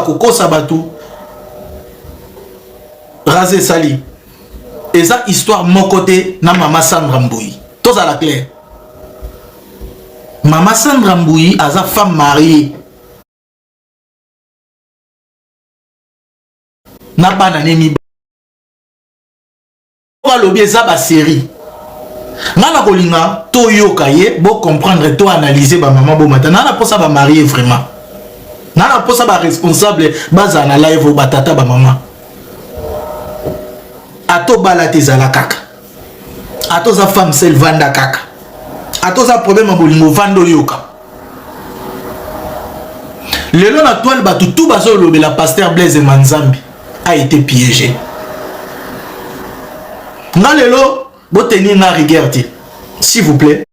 kokosa batu Razé Sali. Et ça histoire mon côté na Mama Sandra Mbouyi. Tout ça la clair. Mama Sandra Mbouyi a sa femme mariée. Na banane mi. On va l'objet ça ba série. Nana kolinga to yoka ye bo comprendre to analyser ba maman bo mata. Nana pour ça ba marié vraiment. Nana pour ça ba responsable baza na live ba tata ba maman. Ato balate zala kaka. Ato za femme sel vanda kaka. Ato za problème bolingo vando yoka. Lelo na toile batu tout bazo lobe la pasteur Blaise Manzambi a été piégé. Na lelo bo tenir na rigueur s'il vous plaît.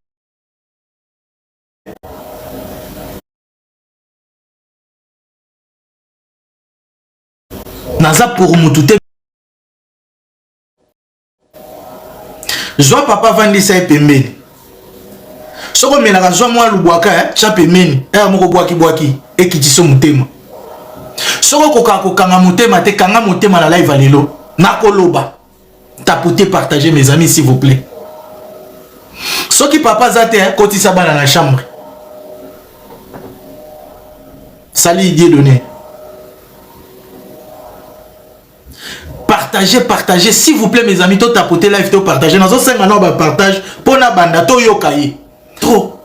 Naza pour mutute. Je vois papa vandi ça pembeni. Soko menaka zo mwa lubwaka cha pembeni. Moko bwaki e kitiso mutema. Soko koka kanga mutema te kanga mutema na live alelo. Nakoloba. Tapoter, partager mes amis s'il vous plaît. Ce qui papa zate kotisa bana na chambre. Salut idée donné. Partagez s'il vous plaît mes amis, to tapoter live to partager. Nous avons 5 ans partage pour na banda to yokaye. Trop.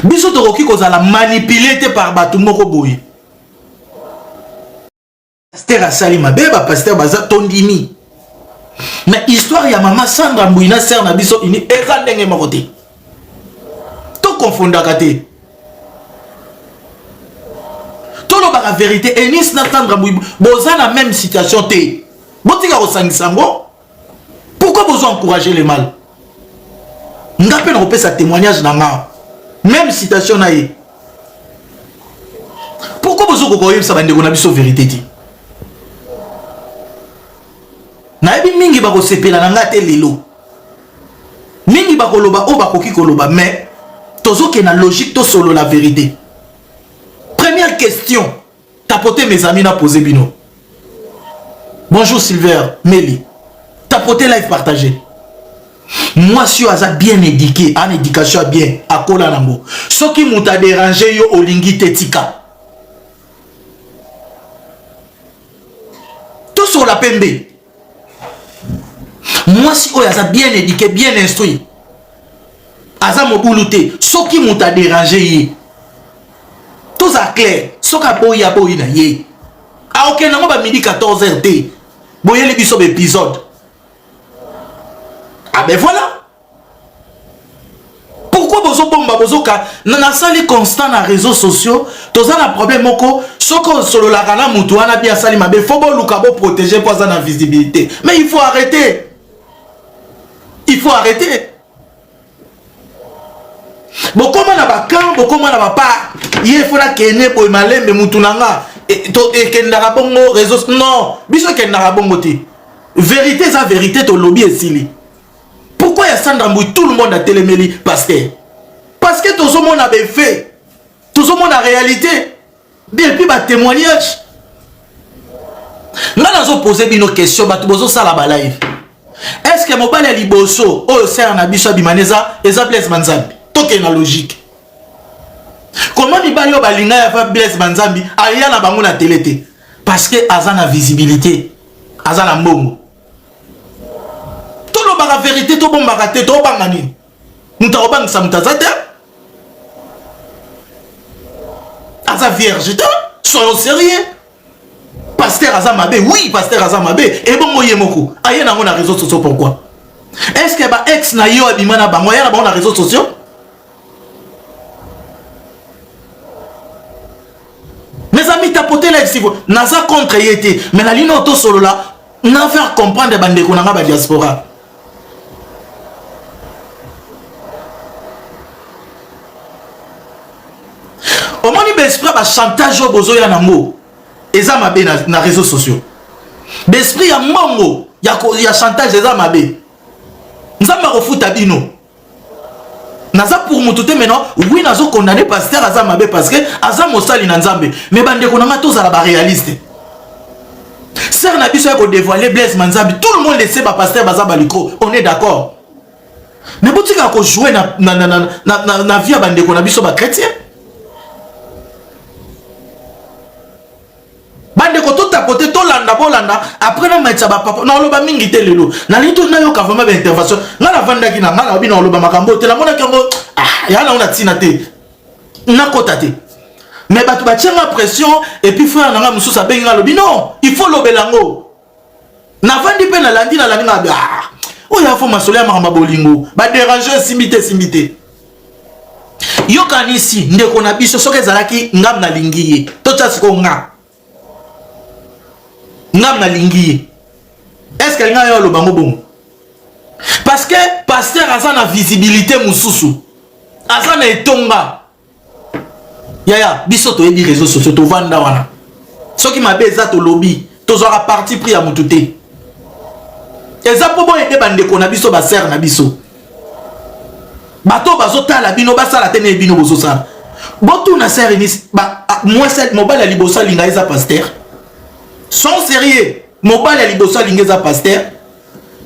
Biso to roki kozala manipulé par batu moko boye. Pasteur asali mabe ba pasteur baza tondimi. Mais histoire ya Mama Sandra Mbouyi na sœur na biso ini eza ndenge moko te. To confondaka te. La vérité et Nis Sandra Mbouyi boza na même situation te. Botika osangisango. Pourquoi vous encourager le mal? Ngapé na opesa témoignage na nga. Même situation na ye. Pourquoi vous kokoyem sa bande na biso vérité ti? Na ebi mingi ba ko sepela na ngate lelo. Mingi ba koloba o ba koki koloba mais tozo ke na logique to solo la vérité. Première question. Tapoter mes amis na posé bino. Bonjour Silver, Meli. Tapoter live partagé. Moi si aza bien éduqué, en éducation bien, à kola nango. Ce qui m'ont dérangé yo olingi tetika. Tout sur la pembe. Moi si aza bien éduqué, bien instruit. Aza mobuluté. Ce qui m'ont dérangé. Tout ça clair. Soka boya na ye. Ah ok, nango ba midi 14h t. Boye le biso épisode. Ah ben voilà. Pourquoi bozo bomba bozo ka na sali constant na réseaux sociaux, toza na problème moko, soko solo la kana mutu wana bien sali mabe, faut bo luka bo protéger pour ça na visibilité. Mais il faut arrêter. Il faut arrêter. Bokoma na bakan, bokoma na bapa. Il faut la kene pour malembe mutunanga et kendara bongo réseau non biso kendara bongo ti vérité ça vérité to lobby esili. Pourquoi ya Sandra Mbouyi tout le monde a téléméli parce que tout le monde a bien fait, tout le monde a réalité depuis ba témoignage. Là nous poser bino question ba bozo sala ba live. Est-ce que mobile liboso o ser na biso bimaneza eza Blaise Manzambi toke na logique. Comment il va y avoir Blaise Manzambi aya na bango na télé te parce que aza na visibilité aza na mbongo to lo ba vérité to bomba te to bangani muta obang samutaza te aza vierge te soyons sérieux. Pasteur aza mabe oui pasteur aza mabe et bongo yemoko aya na ngona réseaux sociaux. Pourquoi est-ce que ba ex na yo abimana bango aya na bango na réseaux sociaux? Mes amis, tapotez là si vous n'avez contre été, mais la ligne auto solo là, n'a faire comprendre des bandes qu'on a la diaspora. Au moins, il y a un chantage au bozo ya nango, et ça m'a bien dans les réseaux sociaux. L'esprit ya mongo, il y a chantage des amabe. Nous avons refoutu tabino. naza pour motuté maintenant oui nazo condamner pasteur aza mabe parce que aza mosali na nzambe mais bande ko nanga tozala ba réaliste sœur na biso ya ko dévoiler Blaise Manzambi tout le monde le sait ba pasteur baza baliko on est d'accord mais botika ko jouer na vie ya bande ko na biso ba chrétien bande ko to tapoter to landa bolanda après na maitsa ba papa na loba mingi te lelo na lito na yo ka vraiment ba intervention nga na vanda ki na nga na bino loba makambo te la mona kango ya na ona tina te na kota te mais batu ba tient la pression et puis frère na nga musu sa benga lobi non il faut lobelango na vandi pe na landi nga o ya fo masole ya makamba bolingo ba déranger simbité yo kanisi ndeko na biso soke zalaki ngam na lingiye to tsiko nga ngam na lingi est-ce que nga yo lo bango bon parce que pasteur aza na visibilité mususu aza na etonga yaya biso to yebi réseaux sociaux to vanda wana soki mabe eza to lobby to zora parti pris ya mututé eza po bo ede bande ko na biso ba sœur na biso bato bazotala bino basala tene bino bozosala botu na sœur ni ba moi cette mobile ali bosa linga eza pasteur sont sérieux mobile ali bosa linga eza pasteur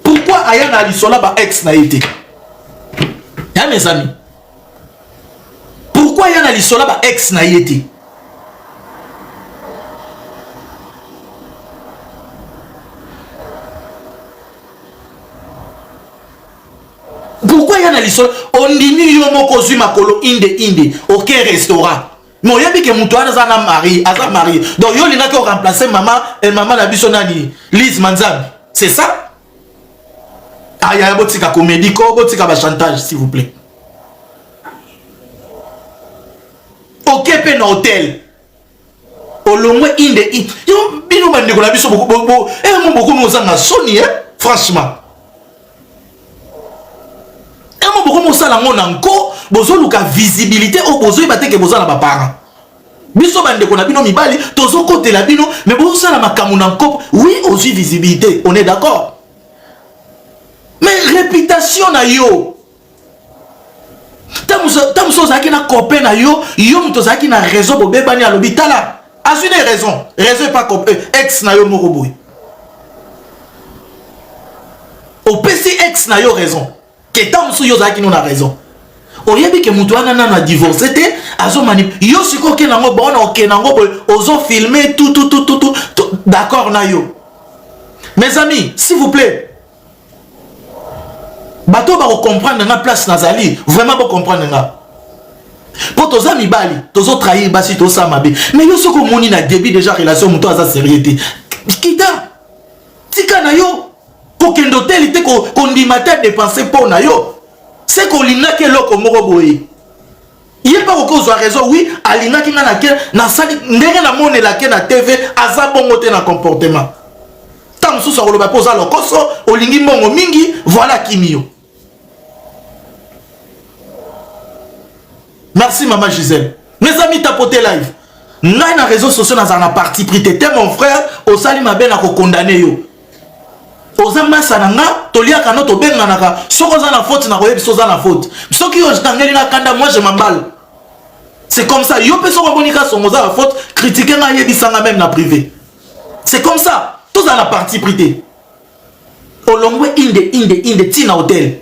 pourquoi ayana ali sola ba ex na été ya mes amis pourquoi ayana ali sola ba ex na été pourquoi yana lisolo ondimi yo moko zui makolo inde OK restaurant mais oyebi ke mutu aza na mari aza marié donc yo linga ko remplacer maman na biso nani Lise Manzambi c'est ça aya botika comédie ko botika ba chantage s'il vous plaît OK pe na hôtel olongwe inde yo bino bande ko na biso beaucoup beaucoup mozanga soni franchement beaucoup de gens ont besoin visibilité au besoin de besoin de parents. Biso bande ko na bino mibali tozo côté la bino mais besoin la makamu na nkop oui aussi visibilité on est d'accord mais réputation na yo tamuso zaki na copain na yo muto zaki na raison bo bebani à l'hôpital là a une raison pas copain ex na yo moko boy au PC ex na yo raison que tant que yo zaki nous a raison oyebi ke mutu ana na divorcé te azo manip yo siko ke nango bona ok nango ozo filmer tout d'accord na yo mes amis s'il vous plaît bato ba comprendre na place nazali vraiment ba comprendre nga pour tos amis bali tozo trahir basi to sa mabe mais yo siko moni na début déjà relation mutu aza sérieuxité kita tika na yo kokendo tel te ko ndimata dépenser pour na yo c'est qu'on lina ke loko moko boye il est pas cause de raison oui alina ki na ke na sali ndenge na mone la ke na TV aza bongo te na comportement tam sou so loba poza lokoso olingi mbongo mingi voilà kimio merci maman Gisèle mes amis tapoter live ngai na réseaux sociaux na parti pris te mon frère au sali mabe na ko condamner yo ozamba sananga toliaka no to benga naka soko za na faute na koyebi soza na faute soki yo tangeli na kanda moi je m'emballe c'est comme ça yo peso ko bonika songo za la faute critiquer na yebisanga même na privé c'est comme ça tous dans la partie prité olongwe inde tina hotel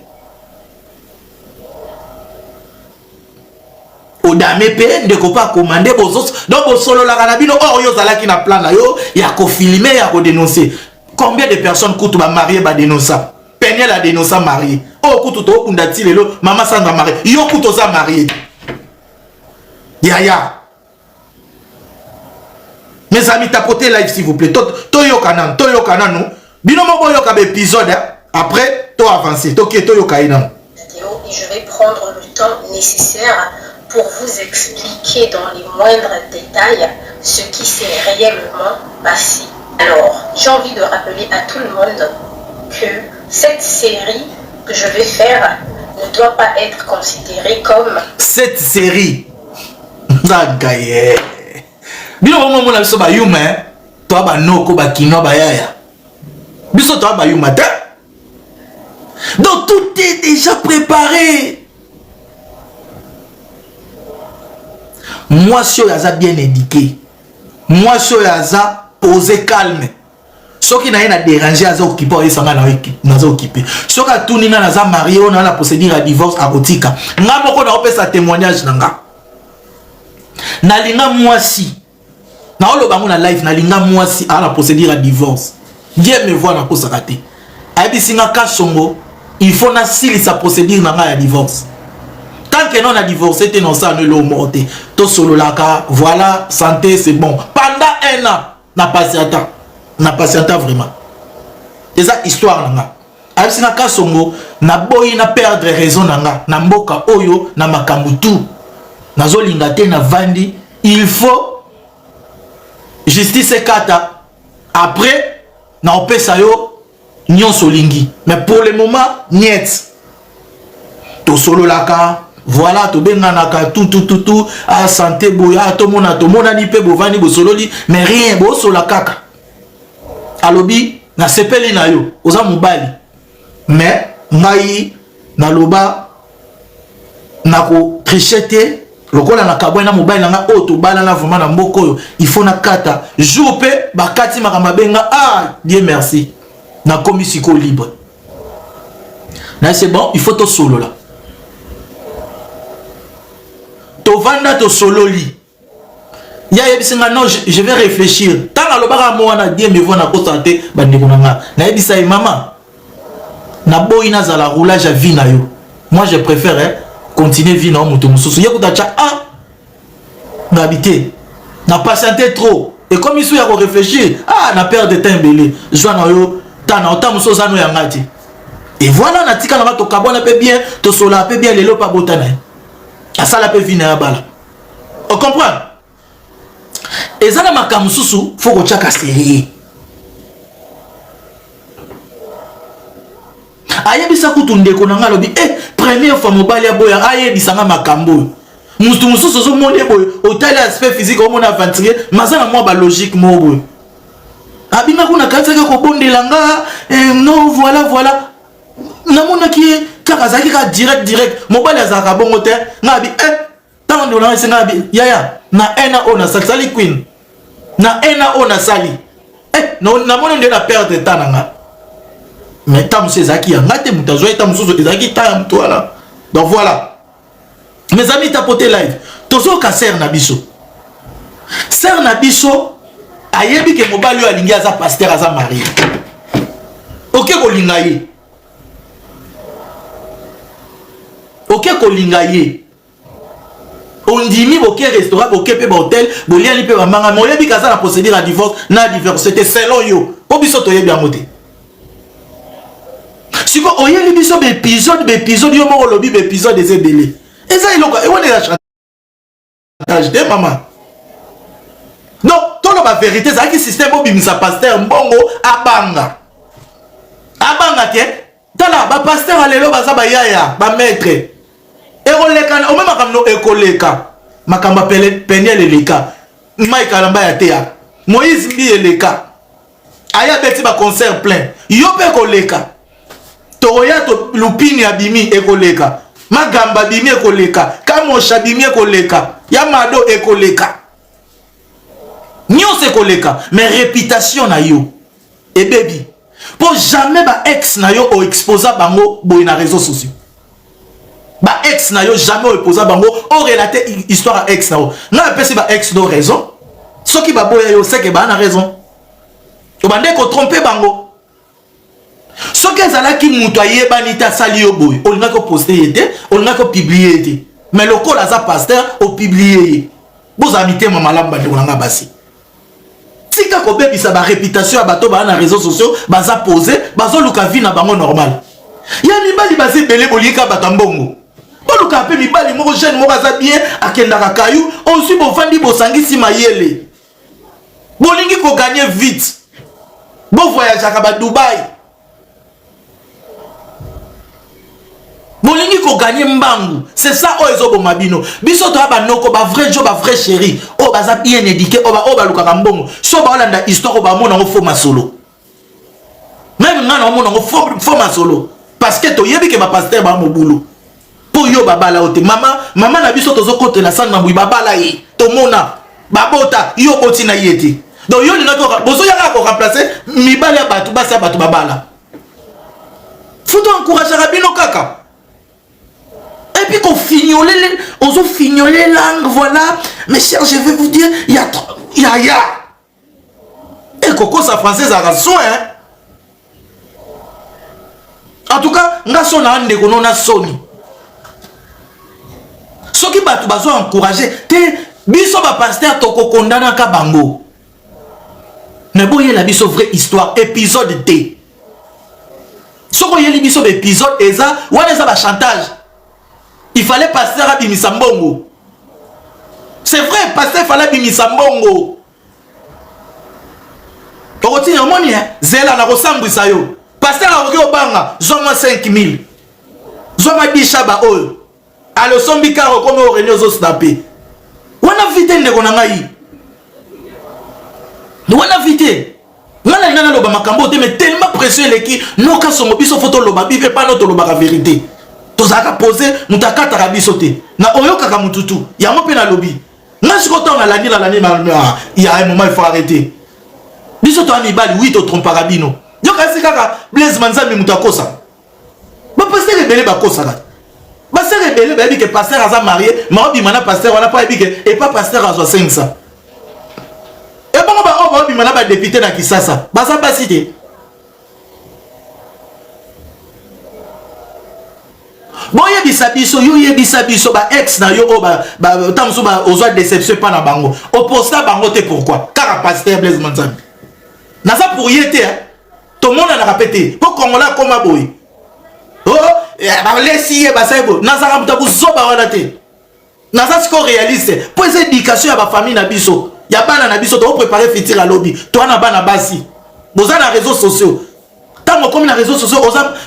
odame pe ndeko pa commander bozos donc bosolo la kanabino or yo zalaki na plan na yo ya ko filmer ya ko dénoncer. Combien de personnes coûtent ma mariée ba dénoncer? Peigner la dénoncer mariée. Oh coûte to kundati lelo maman sanga mariée. Yo coûte oza mariée. Ya. Mes amis tapotez live s'il vous plaît. Toyo kanan no. Bino mo boyo ka épisode après to avancer. Toyo kainan. Et je vais prendre le temps nécessaire pour vous expliquer dans les moindres détails ce qui s'est réellement passé. Alors, j'ai envie de rappeler à tout le monde que cette série que je vais faire ne doit pas être considérée comme... Cette série. Zagaye. Bino mo mo na biso ba yuma, to ba noko ba kino ba yaya. Biso to ba yuma ta. Donc tout est déjà préparé. moi si oyo bien éduqué, moi si oyo posé calme, ce qui n'a rien à déranger aza occupé oyo sanga na occupé, ce qui a tout nina naza marié on a la procédure à divorce à Botika nga moko na opesa témoignage nanga na linga moi si na olo bango na live na linga moi si à la procédure à divorce Dieu me voit na kosa raté ayebi singa kasongo il faut na sili sa procédure nanga ya divorce. Tant que non a divorcé, t'es non ça ne l'eau morte. Tout solo laka, voilà, santé, c'est bon. Pendant 1 an, n'a patienta vraiment. C'est ça histoire nanga. Avec si na kasongo, na boy na perdre raison nanga, na mboka oyo, na makambutu, na zolingate na vandi, il faut justice kata. Après, na opesa yo nyon solingi. Mais pour le moment, niet. Tout solo laka. Voilà, to benganaka tout à santé boya to mona ni pe bovani bo sololi mais rien bo sola kaka. Alobi na sepeli na yo oza mobali mais ngai na loba na ko trichete lokola na kabwe na mobali na nga to bala na vraiment na mboko yo il faut na kata jour pe bakati makama benga Dieu merci na komisiko libre. Na c'est bon, il faut to solo là. Vanda to sololi ya yebisinga non je vais réfléchir tant la lobaka mo wana Dieu me voit na kosanté bandeko nanga na yebisa maman na boy na zala roulage à vie na yo moi je préfère continuer vie na muto mususu yekuta cha n'habiter na patienter trop et comme il ya ko réfléchir na perdre de temps belé joie na yo tant na autant mususu no ya ngati et voilà na tika na to kabona pe bien to sola pe bien lelo pa botana ça la peut venir à balle. On comprend? Et ça, ma kamsusu, faut que tu aies sérieux. Aye bisa kutunde konanga lobi première fois mobile ya boya aye bisanga makambo. Mususu zo monde boy, hôtel aspect physique on aventurer, mazana moi ba logique mo boy. Abima kuna katsaka ko bondelanga non voilà. Namona ki kakazaki ka direct mobile azaka bongo te ngabi tant on a ngabi yaya na ena ona sali queen na ena ona sali non namona nde na perdre de temps nanga mais tam sezaki ya ngate mutazo eta musuzo ezaki ta mtwala donc voilà mes amis tapoter live tozo ka ser na biso ayebi ke mobile yo alingi aza pasteur aza marié OK ko lingaye OK kolingaye on dimi boké restaurant boké pe hôtel boliani pe manga moyebi kaza la procédure à divorce na divorce c'était selon yo po biso to yebi amote siko oyeli biso be épisode yo moko lobi be épisode des ebele eza iloko e wona la chantage de maman non to lo ba vérité ça qui système obimisa pasteur mbongo abanga ke tala ba pasteur alelo baza ba yaya ba maître ekoleka o même makamno ekoleka makamba peniel eleka Mike Alamba ya tea Moïse Mbi eleka aya beti ba concert plein yo pe koleka toya to lupini abimi ekoleka magamba bimi ekoleka kamosha bimi ekoleka yamado ekoleka nyose ekoleka mais réputation na yo et baby pour jamais ba ex na yo o exposa bango boy na réseaux sociaux ba ex na yo jamais o exposa bango o relater histoire à ex na yo na pesi ba ex no raison ce qui ba boy yo c'est que ba na raison to bande ko tromper bango ce que zala ki muto ayebani ta sali yo boy on nga ko poster yete on nga ko publier yete mais le col aza pasteur o publier vous amité mama lamba de nga basi tika ko bebisa ba réputation ya bato ba na réseaux sociaux baza poser bazo luka vie na bango normal ya mibali basi belé bolika batambongo boluka pe mibali moko jeune moko baza bien akendaka kayu aussi bo fandi bo sangisi mayele bolingi ko gagner vite bo voyage à Dubaï bolingi ko gagner mbangu c'est ça o ezo bo mabino biso to aba noko ba vrai job ba vrai chéri o baza bien éduqué o ba luka mbongo so ba olanda histoire o ba mona ngo fo masolo même ngana o mona ngo fo masolo parce que to yebi ke ba pasteur ba mobulo pour yo babala ote mama na biso tozo kote la sang na bui babala yi tomona babota yo boti na yeti donc yo linga ko bozo yaka ko remplacer mibali ya batu basi ya batu babala faut encourager rabino kaka et puis qu'on fignoler on se fignoler langue voilà mes chers je vais vous dire il y a et Coco sa française a raison hein en tout cas nga sona ande kono na soni soki batu bazo encourager te biso ba pasteur toko kondana ka bango mais boye la biso vraie histoire épisode T soko yeli biso épisode eza wana eza ba chantage il fallait pasteur abimisa mbongo c'est vrai pasteur fallait abimisa mbongo tokoti omoni zela na kosambwisa yo pasteur akoki obanga zoma 5000 zoma bishaba oyo alosombi karo comme au réunion zo snapé wana vite ndeko na ngai wana vite ngana ngana loba makambo te mais tellement précieux leki noka songo biso photo loba bibe pas notre loba la vérité tozaka poser mutakata ka biso te na oyoka ka mututu ya mo pe na lobi ngasi ko tonga la il y a un moment il faut arrêter biso to amibali oui to trompe rabino yo kasi kaka Blaise Manzambi mutakosa ba pasteur ebele ba kosa ka pasteur ebele ba bi que pasteur aza marié maobi mana pasteur wana pas bi que et pas pasteur azo 500 et bon ba obi mana ba député na Kisasa baza pas cité bon yebisa biso yo yebisa biso ba ex na yo ba tamso ba ozwa déception pas na bango oposta bango te pourquoi car pasteur Blaise Manzambi naza pour yete tout le monde a répété pour Congolais comme aboy oh ba lesi ye ba saibo naza ramta bu zoba wana te naza siko réaliste pour ces éducation ya ba famille na biso ya bana na biso to préparer futur à lobby to na bana basi boza na réseaux sociaux tant comme na réseaux sociaux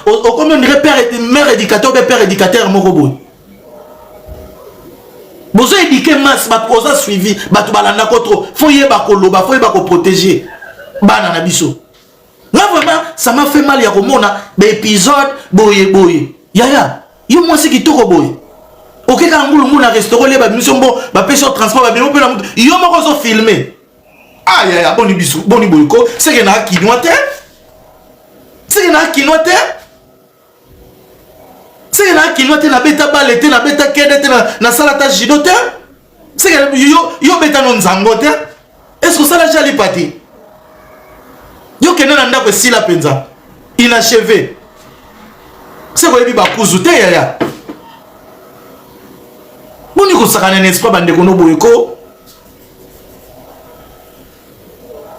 au comme on dirait père et mère éducateur ou père éducateur moko boy bozo éduquer masse ba posa suivi ba to balanda ko trop faut yeba ko loba faut yeba ko protéger bana na biso. Là vraiment ça m'a fait mal ya komona ba épisode boye yaya yo moi c'est qui toko boye OK ka ngulu na restaurant le ba mission bon ba pêche transport ba bien pe na yo moko zo filmer ah yaya boni bisu boni boyko c'est que na kinwate c'est que na kinwate c'est que na kinwate na beta balete na beta kedete na salata jidote c'est que yo beta non zangote est-ce que ça la jali pati yo kende na ndako sila penza inachevé c'est quoi bi ba kuzuté yaya boni ko sakana n'est pas bande ko no boyko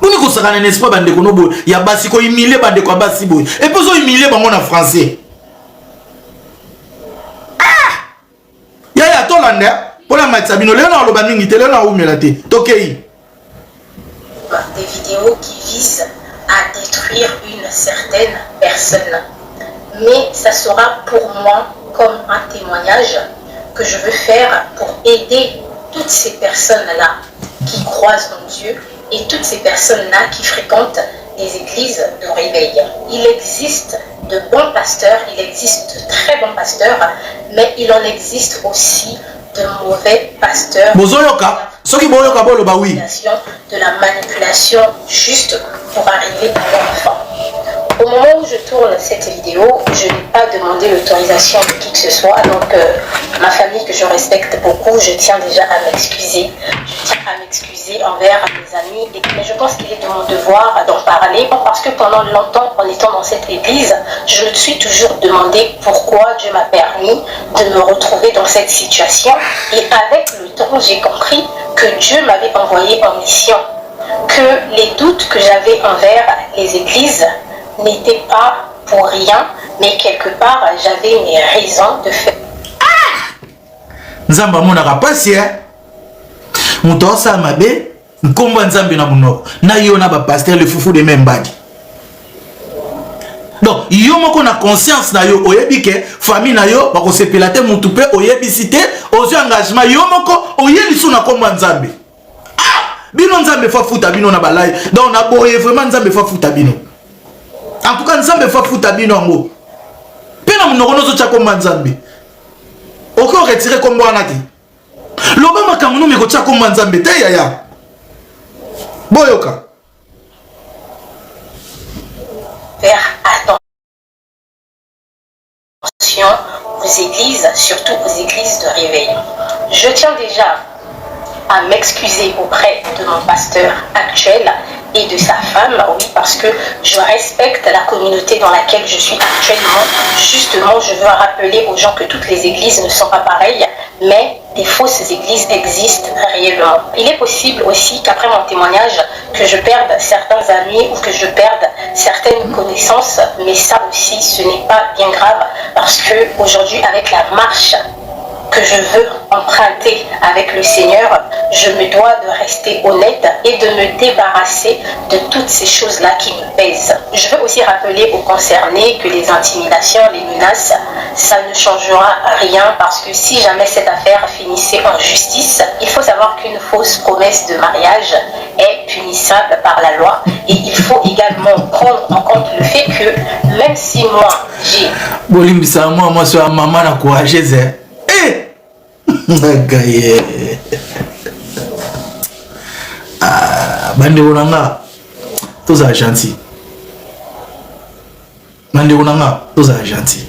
boni ko sakana n'est pas bande ko no boy ya basi ko humilier bande ko basi boy et puis zo humilier bango na français ah yaya to landa pour la matsabino le na loba mingi tele na umela te tokei des vidéos qui visent à détruire une certaine personne. Mais ça sera pour moi comme un témoignage que je veux faire pour aider toutes ces personnes-là qui croient en Dieu et toutes ces personnes-là qui fréquentent les églises de réveil. Il existe de bons pasteurs, il existe de très bons pasteurs, mais il en existe aussi de mauvais pasteurs. De la manipulation juste pour arriver à leur fin. Au moment où je tourne cette vidéo, je n'ai pas demandé l'autorisation de qui que ce soit, donc ma famille que je respecte beaucoup, je tiens déjà à m'excuser. Je tiens à m'excuser envers mes amis, mais je pense qu'il est de mon devoir d'en parler, parce que pendant longtemps, en étant dans cette église, je me suis toujours demandé pourquoi Dieu m'a permis de me retrouver dans cette situation, et avec le temps, j'ai compris que Dieu m'avait envoyé en mission, que les doutes que j'avais envers les églises n'étaient pas pour rien, mais quelque part j'avais une raison de faire. Nzamba monaka pasi muto osala mabe nkombo nzambe na munoko na yo na ba pasteur le foufou de même badi. Donc yo moko na conscience na yo oyebi ke famille na yo bako sepela te mutu pe oyebi cité ozo engagement yo moko oyebi suna kombo nzambe. Bino nzambe fa futa bino na balai. Donc na boye vraiment nzambe fa futa bino. En tout cas nzambe fa futa bino ngo. Pe na munoko nozo cha kombo nzambe. Oko retirer kombo anati. Loba makamuno me kocha ko manzambe te yaya. Boyoka. Faire attention aux églises, surtout aux églises de réveil. Je tiens déjà à m'excuser auprès de mon pasteur actuel et de sa femme, oui, parce que je respecte la communauté dans laquelle je suis actuellement. Justement, je veux rappeler aux gens que toutes les églises ne sont pas pareilles, mais des fausses églises existent réellement. Il est possible aussi qu'après mon témoignage, que je perde certains amis ou que je perde certaines connaissances, mais ça aussi, ce n'est pas bien grave, parce que aujourd'hui, avec la marche que je veux emprunter avec le Seigneur, je me dois de rester honnête et de me débarrasser de toutes ces choses-là qui me pèsent. Je veux aussi rappeler aux concernés que les intimidations, les menaces, ça ne changera rien, parce que si jamais cette affaire finissait en justice, il faut savoir qu'une fausse promesse de mariage est punissable par la loi, et il faut également prendre en compte le fait que même si moi j'ai... Moi, c'est maman la courageuse. Bande onanga toza gentil. Bande onanga toza gentil.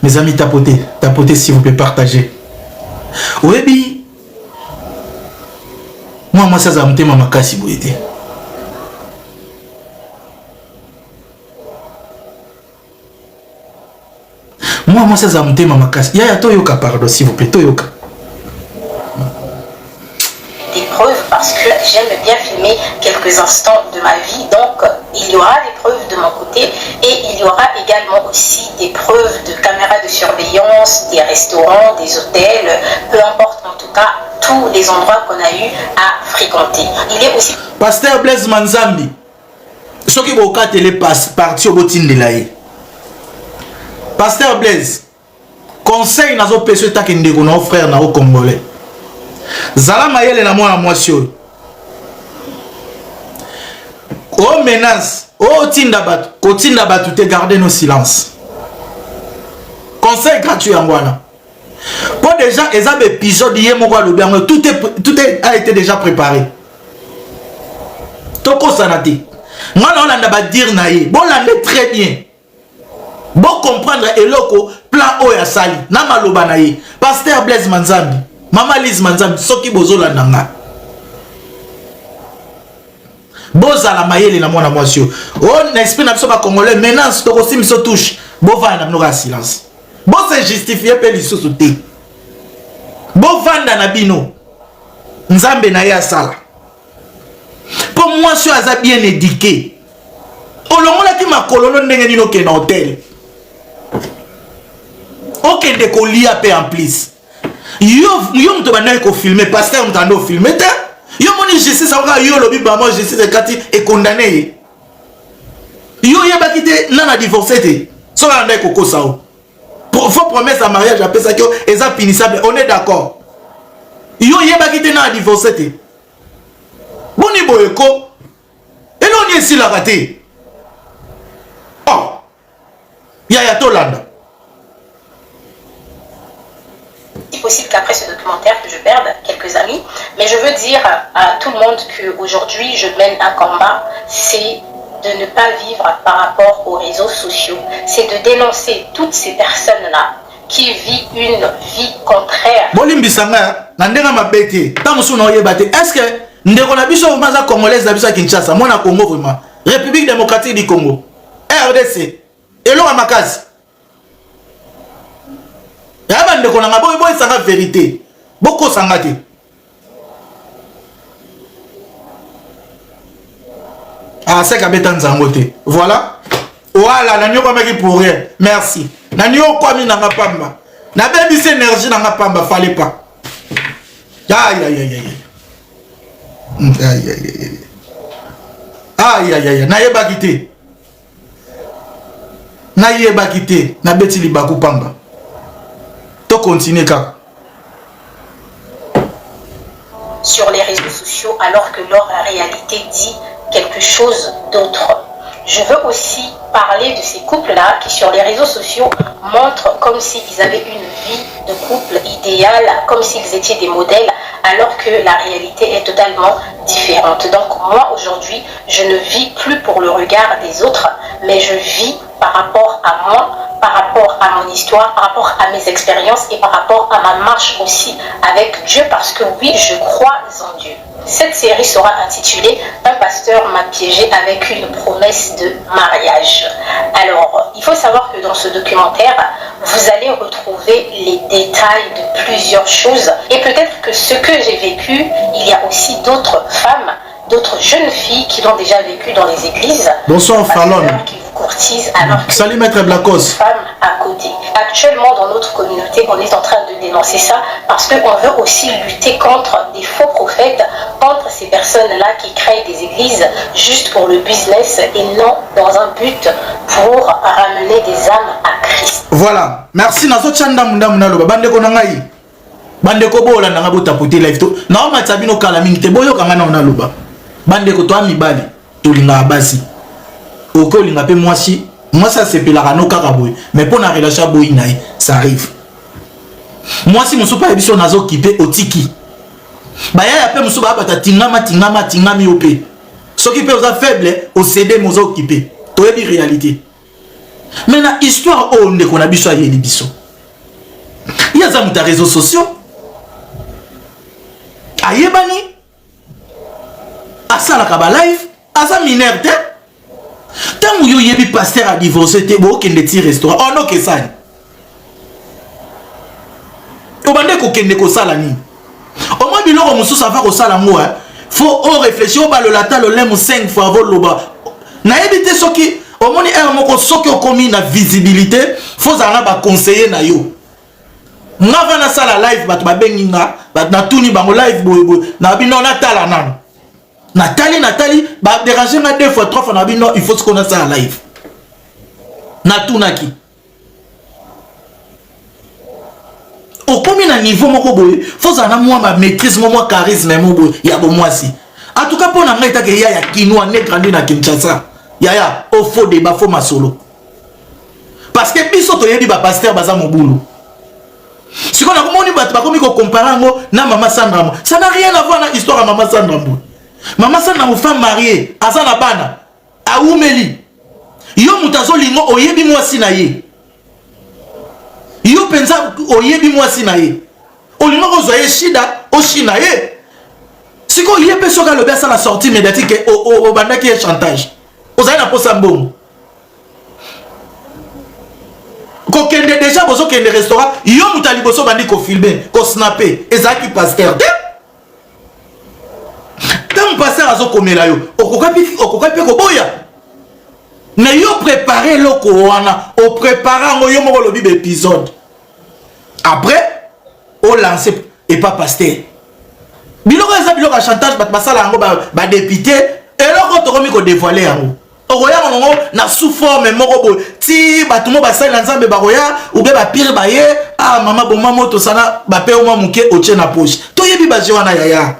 Mes amis, tapotez s'il vous plaît, partagez. Oyebi moi ça za mtema makasi boyete. Moi ça za mtema makasi. Yaya toyoka, pardon s'il vous plaît, toyoka. Des preuves, parce que j'aime bien filmer quelques instants de ma vie, donc il y aura des preuves de mon côté et il y aura également aussi des preuves de caméras de surveillance, des restaurants, des hôtels, peu importe, en tout cas tous les endroits qu'on a eu à fréquenter. Il est aussi... Pasteur Blaise Manzambi, ce qui vous a télé parti au botin de l'aïe. Pasteur Blaise, conseil nazo peso takende ko na frère na au Congolais. Zala mayele na mwana mwasi oyo. O menace, o tinda batu, ko tinda batu te garder nos silences. Conseil gratuit en wana. Pour déjà ezab épisode yé moko lobi ngo tout a été déjà préparé. Toko sanati. Mwana olanda ba dire na ye, bon lande très bien. Bon comprendre eloko plan oya sali na maloba na ye. Pasteur Blaise Manzambi, Mama Lise Manzambi, soki bozola nanga. Boza la mayele na mwana mwasi yo. On esprit na biso ba congolais menace to kosi miso touche. Bo vanda mnoka silence. Bo se justifier pe lisusu te. Bo vanda na bino. Nzambe na ye asala. Pour moi si aza bien éduqué. Olongola ki makololo ndenge nino ke na hôtel. Ok de kolia pe en plus. Yo mto bana ko filmer pasteur mtando filmer te. Yo moni justice aura yo lobi ba moi justice kati et condamné. Yo yeba kite nana divorcé te. So anda ko kosa o. Faut promesse à mariage après ça que eza punissable, on est d'accord. Yo yeba kite nana divorcé te. Boni boyeko. Et non ni si la raté. Oh. Ya Tolanda. C'est possible qu'après ce documentaire que je perde quelques amis, mais je veux dire à tout le monde qu'aujourd'hui je mène un combat, c'est de ne pas vivre par rapport aux réseaux sociaux, c'est de dénoncer toutes ces personnes-là qui vivent une vie contraire. Est-ce que ndeko na biso maza congolaise na biso Kinshasa, mona Congo vraiment, République démocratique du Congo, RDC, elo amakazi. Yaba ndeko na ngabo boy sanga vérité. Boko sangate. Ah c'est kabeta nzangote. Voilà. Voilà, na nyoko maki pour rien. Merci. Na nyoko ami na ngapamba. Na bebi cette énergie na ngapamba fallait pas. Aïe aïe aïe aïe. Aïe aïe aïe. Aïe aïe aïe. Na yeba kité. Na yeba kité. Na beti libaku pamba. Continuer car sur les réseaux sociaux alors que leur réalité dit quelque chose d'autre. je veux aussi parler de ces couples-là qui sur les réseaux sociaux montrent comme s'ils avaient une vie de couple idéale, comme s'ils étaient des modèles, alors que la réalité est totalement différente. Donc moi aujourd'hui, je ne vis plus pour le regard des autres, mais je vis par rapport à moi, par rapport à mon histoire, par rapport à mes expériences et par rapport à ma marche aussi avec Dieu, parce que oui, je crois en Dieu. Cette série sera intitulée « Un pasteur m'a piégé avec une promesse de mariage ». Alors, il faut savoir que dans ce documentaire, vous allez retrouver les détails de plusieurs choses. Et peut-être que ce que j'ai vécu, il y a aussi d'autres femmes, d'autres jeunes filles qui l'ont déjà vécu dans les églises. Bonsoir, Fallon. Qui vous courtisent alors que salut, Maître Blacos. Femmes à côté. Actuellement, dans notre communauté, on est en train de dénoncer ça parce qu'on veut aussi lutter contre des faux prophètes, contre ces personnes-là qui créent des églises juste pour le business et non dans un but pour ramener des âmes à Christ. Voilà. Merci. Nazo chanda munda munaloba. Bande ko nangai. Bande ko bola nanga botapote live to. Na ma tsabino kala mingi te boyo kanga na onaloba. Bande ko to amibali. To linga abasi. Oko linga pe mwasi. Moi ça c'est pelaka no kaka boy. Mais pour na relation boy naï, ça arrive. Moi si mon soupa ebiso nazo kipe otiki. Ba ya pe musuba bata tingami opé. Ce qui peut vous faible au CD mozo occupé. To ebi réalité. Mais la histoire on ne qu'on a biso a yeli biso. Il y a des réseaux sociaux. Ayebani. Asa la kaba live, asa mineur te. Tant yo yebi pasteur a divorcé te bo kende ti restaurant. Oh non que ça. Obande ko kende ko sala ni. Au moins biloko mususu ava ko sala ngo hein. Faut réfléchir au bas le latin le lème 5 fois avant le bas. Na éviter ce qui au moins un mot ce qui commis na visibilité, faut en avoir conseiller na yo. Nga va na sala live bat ba benginga, bat na tuni bango live boy na bino na tala nan. Nathalie ba déranger na 2 fois 3 fois na bino il faut ce qu'on a ça live. Na tunaki. Au combien de niveau moko boy, faut en moi ma maîtrise moi charisme mo boy, ya bo moi si. En tout cas pour na ngeta ke ya Kinwa ne grandi na Kinshasa. Ya au faux débat faux masolo. Parce que biso to yebi ba pasteur baza mobulu. Si on a comment on ba komi ko comparer ngo na Maman Sandra. Ça n'a rien à voir na histoire de Maman Sandra. Maman Sandra une femme mariée, azana bana, a umeli. Yo mutazo lingo oyebi mwasi na ye. Yo pensa oyebi mwasi na ye. Olingo kozoye shida oshina ye. Siko yebe soka le besa la sortie médiatique au banda qui est chantage. Ozaye na posa mbongo. Ko kende déjà bozo kende restaurant, yo mutali boso bandi ko filmer, ko snapper, ezaki pasteur de. Tant pasteur azo komela yo, okokapi ko boya. Mais yo préparer loko wana, o préparer ngo yo moko lobi épisode. Après, on lance et pas pasteur. Biloko eza biloko chantage bat basala ngo ba député et loko to komi ko dévoiler ngo. Okoya ngo na sous forme moko bo ti batumo basala nzambe bakoya ou be ba pire ba ye ah mama bomma moto sana ba pe o mamuke o tche na poche. To yebi ba jewana yaya.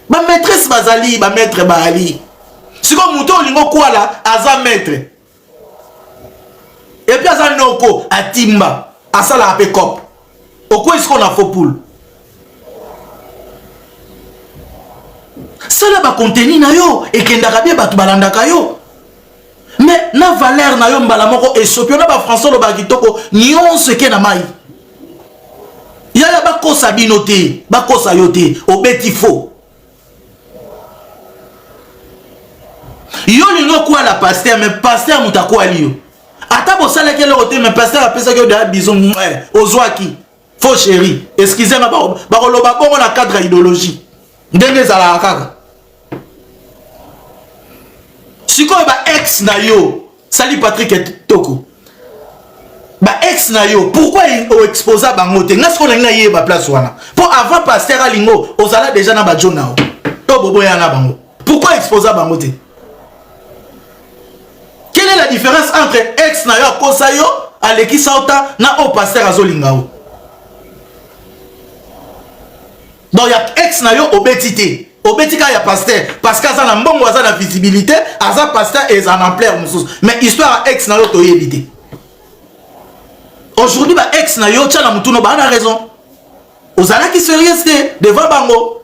Ba maîtresse bazali, ba maître ba ali. Siko muto lingo kwala aza maître. Et puis aza noko atimba asala ape cop. Pourquoi est-ce qu'on a faux poule? Ça là ba contenu na yo et kendaka bien batu balandaka yo. Mais na valeur na yo mbala moko et sopiona ba François lo ba kitoko nyonse ke na mai. Ya ba kosa binote, ba kosa yote, obeti faux. Yo lingo kwa la pasteur mais pasteur mutakwa liyo. Ata bo sala ke le côté mais pasteur apesa ke de bison ozwaki. Faux chéri, excusez-moi, bakoloba bongo na cadre idéologie. Ndenge zala kaka. Siko ba ex na yo, Sali Patrick Toko. Ba ex na yo, pourquoi il exposa bango te? Ngasko na nga yeba place wana. Pour avant pasteur alingo, ozala déjà na ba jonao. To bobo ya na bango. Pourquoi exposa bango te? Quelle est la différence entre ex na yo kosa yo, aleki sauta na o pasteur azolingao? Donc il y a ex na yo obétité. obetika ya pasteur parce que aza na mbongo aza na visibilité aza pasteur et en ampleur mususu mais histoire ex na yo toyebi te aujourd'hui ba ex na yo tia na mutuno ba na raison ozalaki sérieux te devant bango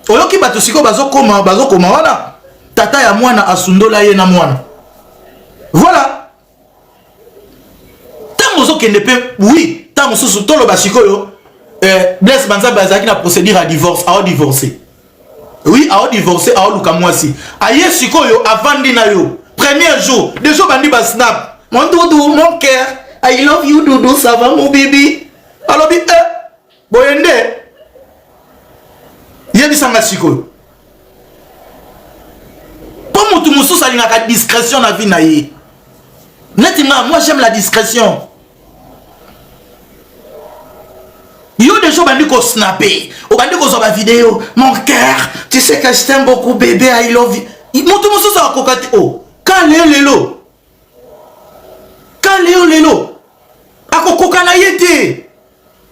oyoki bato siko bazokoma wana tata ya mwana asundola ye na mwana voilà tango ozokende pe oui tango mosusu toloba sikoyo Blaise Banzambe azalaki na procédure à divorce ao divorcer oui ao divorcer ao luka mwasi aye sikoyo avandi na yo premier jour déjà bandi ba snap mon doudou mon cœur I love you doudou ça va mon bébé alobi boyende yebisanga sikoyo po mutu mosusu alingaka discrétion na vie na ye neti moi j'aime la discrétion. Yo déjà bandi ko snapper, o bandi ko zo ba vidéo, mon cœur, tu sais que je t'aime beaucoup bébé, I love you. Mutu mosusu akokati oh, kale lelo. Kale lelo. Akokoka na yete.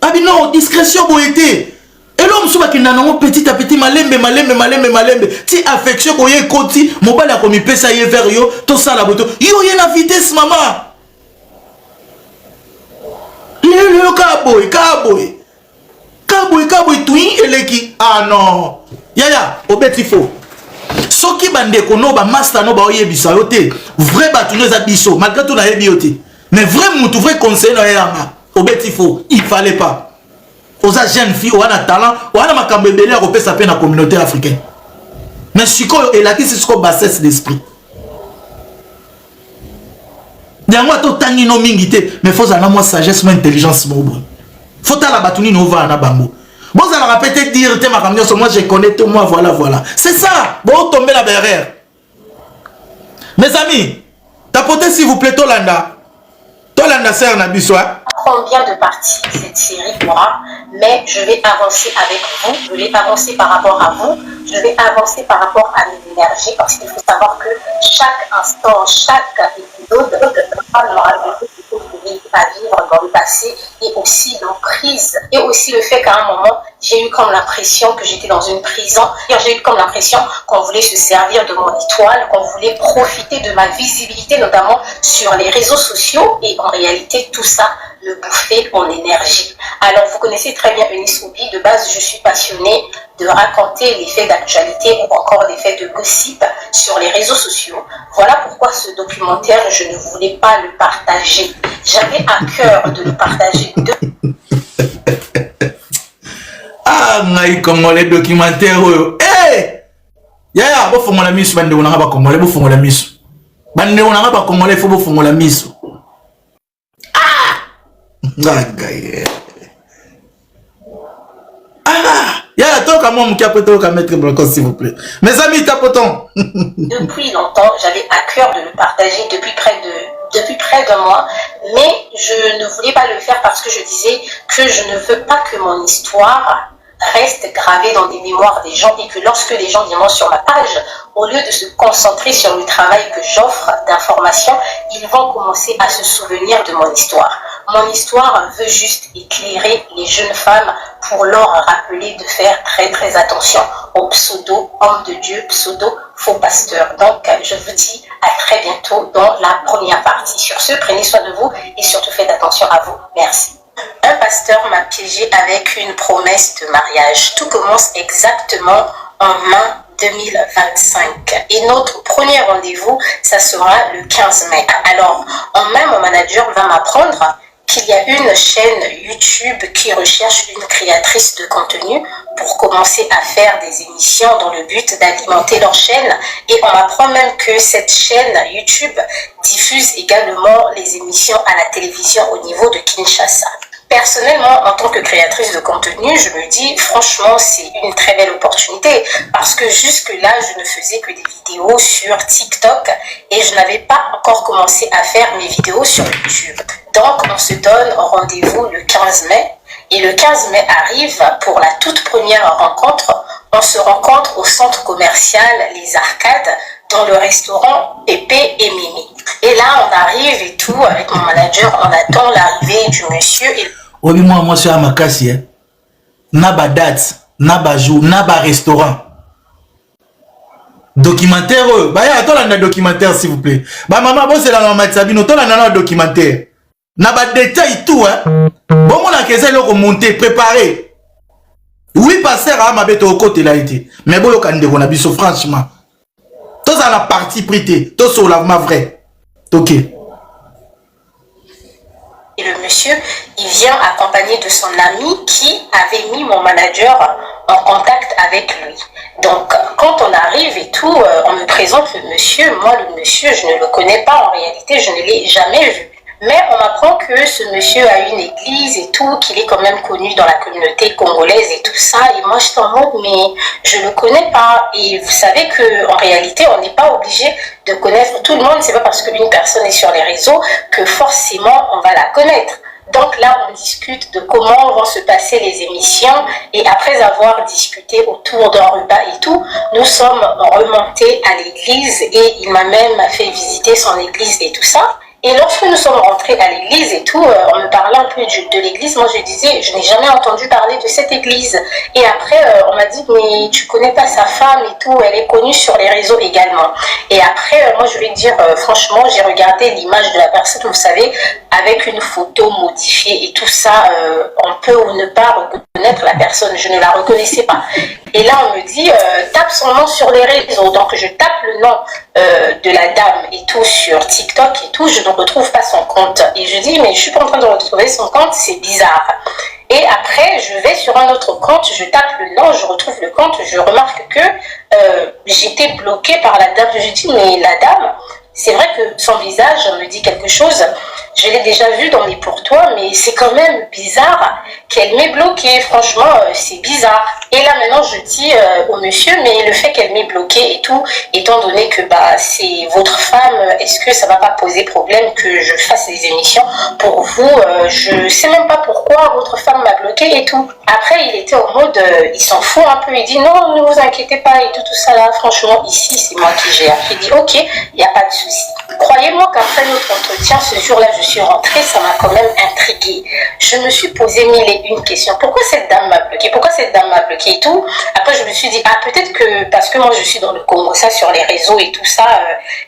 Abi non, discrétion boyete. Et l'homme souba ki nanango petit à petit malembe. Ti affection boye koti, mobile a komi pesa ye vers yo, to ça la boto. Yo ye na vitesse maman. Lelo kaboy. Kaboy twin eleki. Ah non. Yaya, obeti fo. Soki bande kono ba master no ba oyebisa yo te. Vrai batuno za biso, malgré tout na yebi yo te. Mais vrai mutu vrai conseil na yanga. Obeti fo, il fallait pas. Aux jeunes filles, on a talent, on a ma cambébélé à repérer sa peine à la communauté africaine. Mais si il a qui c'est ce qu'on bassesse d'esprit. Dernièrement, tout tangi no mingité, mais faut avoir moi sagesse, moi intelligence, moi bon. Faut à la batouni no va na bango. Bon, ça va peut-être dire, t'es ma caméra, moi je connais tout, moi voilà. C'est ça. Bon, tomber la barrière. Mes amis, tapotez s'il vous plaît, Tolanda. Tolanda, c'est un abussoir. Combien de parties cette série aura, mais je vais avancer avec vous, je vais avancer par rapport à vous, je vais avancer par rapport à mes énergies, parce qu'il faut savoir que chaque instant, chaque épisode aura à vivre dans le passé et aussi l'emprise et aussi le fait qu'à un moment j'ai eu comme l'impression que j'étais dans une prison, j'ai eu comme l'impression qu'on voulait se servir de mon étoile, qu'on voulait profiter de ma visibilité notamment sur les réseaux sociaux et en réalité tout ça me bouffait en énergie. Alors vous connaissez très bien Eunice Oubi, de base je suis passionnée de raconter les faits d'actualité ou encore des faits de gossip sur les réseaux sociaux. Voilà pourquoi ce documentaire, je ne voulais pas le partager. J'avais à cœur de le partager. Ah, ngai congolais documentaire. Eh! Ya, bo fongola misu bande onanga ba congolais bo fongola misu. Bande onanga ba congolais fo bo fongola misu. Ah! Ngai. Ah! Ya, toka moi mki après toka mettre bloquant s'il vous plaît. Mes amis tapotons. Depuis longtemps, j'avais à cœur de le partager depuis près d'un mois, mais je ne voulais pas le faire parce que je disais que je ne veux pas que mon histoire reste gravée dans des mémoires des gens et que lorsque les gens viendront sur ma page, au lieu de se concentrer sur le travail que j'offre d'information, ils vont commencer à se souvenir de mon histoire. Mon histoire veut juste éclairer les jeunes femmes pour leur rappeler de faire très attention aux pseudo hommes de Dieu, pseudo faux pasteurs. Donc je vous dis à très bientôt dans la première partie. Sur ce, prenez soin de vous et surtout faites attention à vous. Merci. Un pasteur m'a piégé avec une promesse de mariage. Tout commence exactement en mai 2025. Et notre premier rendez-vous, ça sera le 15 mai. Alors, en mai, mon manager va m'apprendre qu'il y a une chaîne YouTube qui recherche une créatrice de contenu pour commencer à faire des émissions dans le but d'alimenter leur chaîne. Et on m'apprend même que cette chaîne YouTube diffuse également les émissions à la télévision au niveau de Kinshasa. Personnellement, en tant que créatrice de contenu, je me dis, franchement, c'est une très belle opportunité parce que jusque-là, je ne faisais que des vidéos sur TikTok et je n'avais pas encore commencé à faire mes vidéos sur YouTube. Donc, on se donne rendez-vous le 15 mai et le 15 mai arrive pour la toute première rencontre. On se rencontre au centre commercial Les Arcades dans le restaurant Pépé et Mimi. Et là, on arrive et tout, avec mon manager, on attend l'arrivée du monsieur. Et... Obi moi sur Amakasi, na ba date, na ba jour, na ba restaurant. Documentaire, bah y'a attends la documentaire s'il vous plaît. Bah maman bon c'est la maman Sabino, toi la documentaire. Na ba détail tout hein. Bon mon la caisse le remonter, préparer. Oui passer à ma bête au côté là été. Mais bon yo kan de na biso franchement. Tous à la partie prêtée, tous sur la vrai. OK. Et le monsieur, il vient accompagné de son ami qui avait mis mon manager en contact avec lui. Donc, quand on arrive et tout, on me présente le monsieur. Moi, le monsieur, je ne le connais pas en réalité, je ne l'ai jamais vu. Mais on m'apprend que ce monsieur a une église et tout, qu'il est quand même connu dans la communauté congolaise et tout ça. Et moi, je suis en mode, mais je ne le connais pas. Et vous savez qu'en réalité, on n'est pas obligé de connaître tout le monde. C'est pas parce qu'une personne est sur les réseaux que forcément on va la connaître. Donc là, on discute de comment vont se passer les émissions. Et après avoir discuté autour d'un repas et tout, nous sommes remontés à l'église et il m'a même fait visiter son église et tout ça. Et lorsque nous sommes rentrés à l'église et tout, on me parlait un peu de l'église. Moi, je disais, je n'ai jamais entendu parler de cette église. Et après, on m'a dit, mais tu connais pas sa femme et tout, elle est connue sur les réseaux également. Et après, moi, je vais dire, franchement, j'ai regardé l'image de la personne, vous savez, avec une photo modifiée et tout ça, on peut ou ne pas reconnaître la personne. Je ne la reconnaissais pas. Et là, on me dit, tape son nom sur les réseaux. Donc, je tape le nom de la dame et tout sur TikTok et tout, je ne retrouve pas son compte. Et je dis, mais je suis pas en train de retrouver son compte, c'est bizarre. Et après, je vais sur un autre compte, je tape le nom, je retrouve le compte, je remarque que j'étais bloquée par la dame. Je dis, mais la dame, c'est vrai que son visage me dit quelque chose. Je l'ai déjà vu dans les pour toi, mais c'est quand même bizarre qu'elle m'ait bloquée. Franchement, c'est bizarre. Et là, maintenant, je dis au monsieur, mais le fait qu'elle m'ait bloquée et tout, étant donné que bah, c'est votre femme, est-ce que ça va pas poser problème que je fasse des émissions pour vous? Je sais même pas pourquoi votre femme m'a bloquée et tout. Après, il était en mode, il s'en fout un peu. Il dit, non, ne vous inquiétez pas et tout ça là. Franchement, ici, c'est moi qui gère. J'ai dit, ok, il n'y a pas de souci. Croyez-moi qu'après notre entretien, ce jour-là, je suis rentrée, ça m'a quand même intriguée. Je me suis posé mille et une questions. Pourquoi cette dame m'a bloquée? Pourquoi cette dame m'a bloquée et tout? Après, je me suis dit, ah, peut-être que parce que moi, je suis dans le Congo, ça, sur les réseaux et tout ça,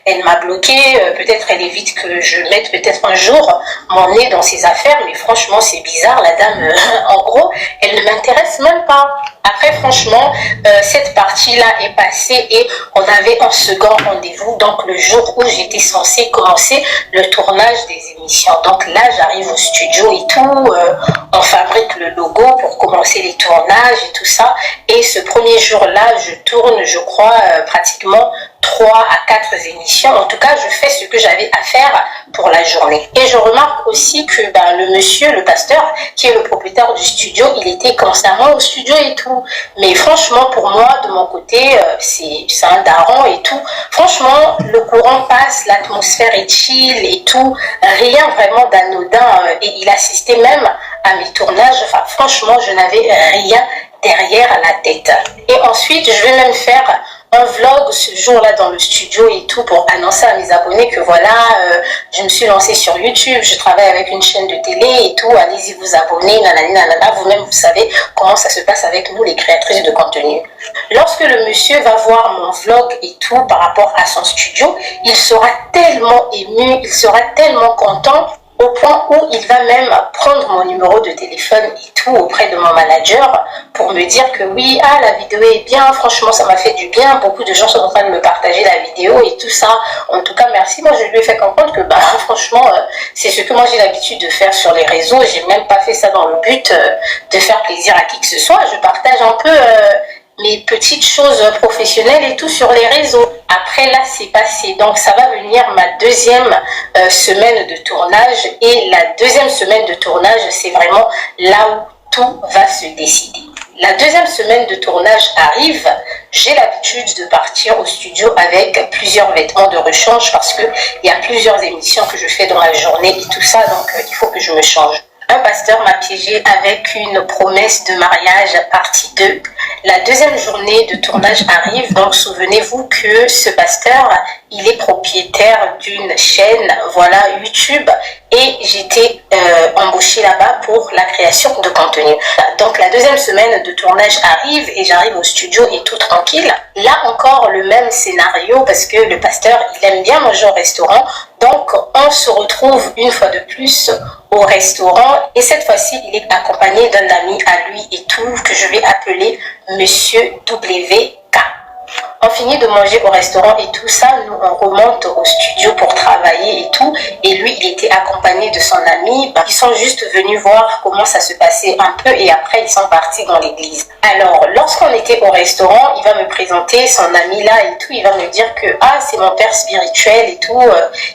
elle m'a bloquée. Peut-être elle évite que je mette peut-être un jour mon nez dans ses affaires. Mais franchement, c'est bizarre. La dame, en gros, elle ne m'intéresse même pas. Après, franchement, cette partie-là est passée et on avait un second rendez-vous. Donc, le jour où j'étais censée commencer le tournage des émissions. Donc là, j'arrive au studio et tout. On fabrique le logo pour commencer les tournages et tout ça. Et ce premier jour-là, je tourne, je crois, pratiquement 3 à 4 émissions. En tout cas, je fais ce que j'avais à faire pour la journée. Et je remarque aussi que le monsieur, le pasteur, qui est le propriétaire du studio, il était constamment au studio et tout. Mais franchement, pour moi, de mon côté, c'est un daron et tout. Franchement, le courant passe, l'atmosphère est chill et tout. Rien vraiment d'anodin. Et il assistait même à mes tournages. Enfin, franchement, je n'avais rien derrière la tête. Et ensuite, je vais même faire un vlog ce jour-là dans le studio et tout pour annoncer à mes abonnés que voilà, je me suis lancée sur YouTube, je travaille avec une chaîne de télé et tout, allez-y vous abonner, nanani, nanana, vous-même vous savez comment ça se passe avec nous les créatrices de contenu. Lorsque le monsieur va voir mon vlog et tout par rapport à son studio, il sera tellement ému, il sera tellement content au point où il va même prendre mon numéro de téléphone et tout auprès de mon manager pour me dire que oui, ah la vidéo est bien, franchement ça m'a fait du bien, beaucoup de gens sont en train de me partager la vidéo et tout ça. En tout cas merci, moi je lui ai fait comprendre que franchement c'est ce que moi j'ai l'habitude de faire sur les réseaux, j'ai même pas fait ça dans le but de faire plaisir à qui que ce soit, je partage un peu mes petites choses professionnelles et tout sur les réseaux. Après là c'est passé, donc ça va venir ma deuxième semaine de tournage et la deuxième semaine de tournage c'est vraiment là où tout va se décider. La deuxième semaine de tournage arrive, j'ai l'habitude de partir au studio avec plusieurs vêtements de rechange parce qu'il y a plusieurs émissions que je fais dans la journée et tout ça, donc il faut que je me change. Un pasteur m'a piégé avec une promesse de mariage partie 2. La deuxième journée de tournage arrive, donc souvenez-vous que ce pasteur, il est propriétaire d'une chaîne, voilà, YouTube, et j'étais embauchée là-bas pour la création de contenu. Donc la deuxième semaine de tournage arrive et j'arrive au studio et tout tranquille. Là encore le même scénario parce que le pasteur, il aime bien manger au restaurant. Donc on se retrouve une fois de plus au restaurant et cette fois-ci il est accompagné d'un ami à lui et tout que je vais appeler Monsieur WK. On finit de manger au restaurant et tout ça, nous on remonte au studio pour travailler et tout. Et lui, il était accompagné de son ami. Ils sont juste venus voir comment ça se passait un peu et après ils sont partis dans l'église. Alors, lorsqu'on était au restaurant, il va me présenter son ami là et tout. Il va me dire que c'est mon père spirituel et tout.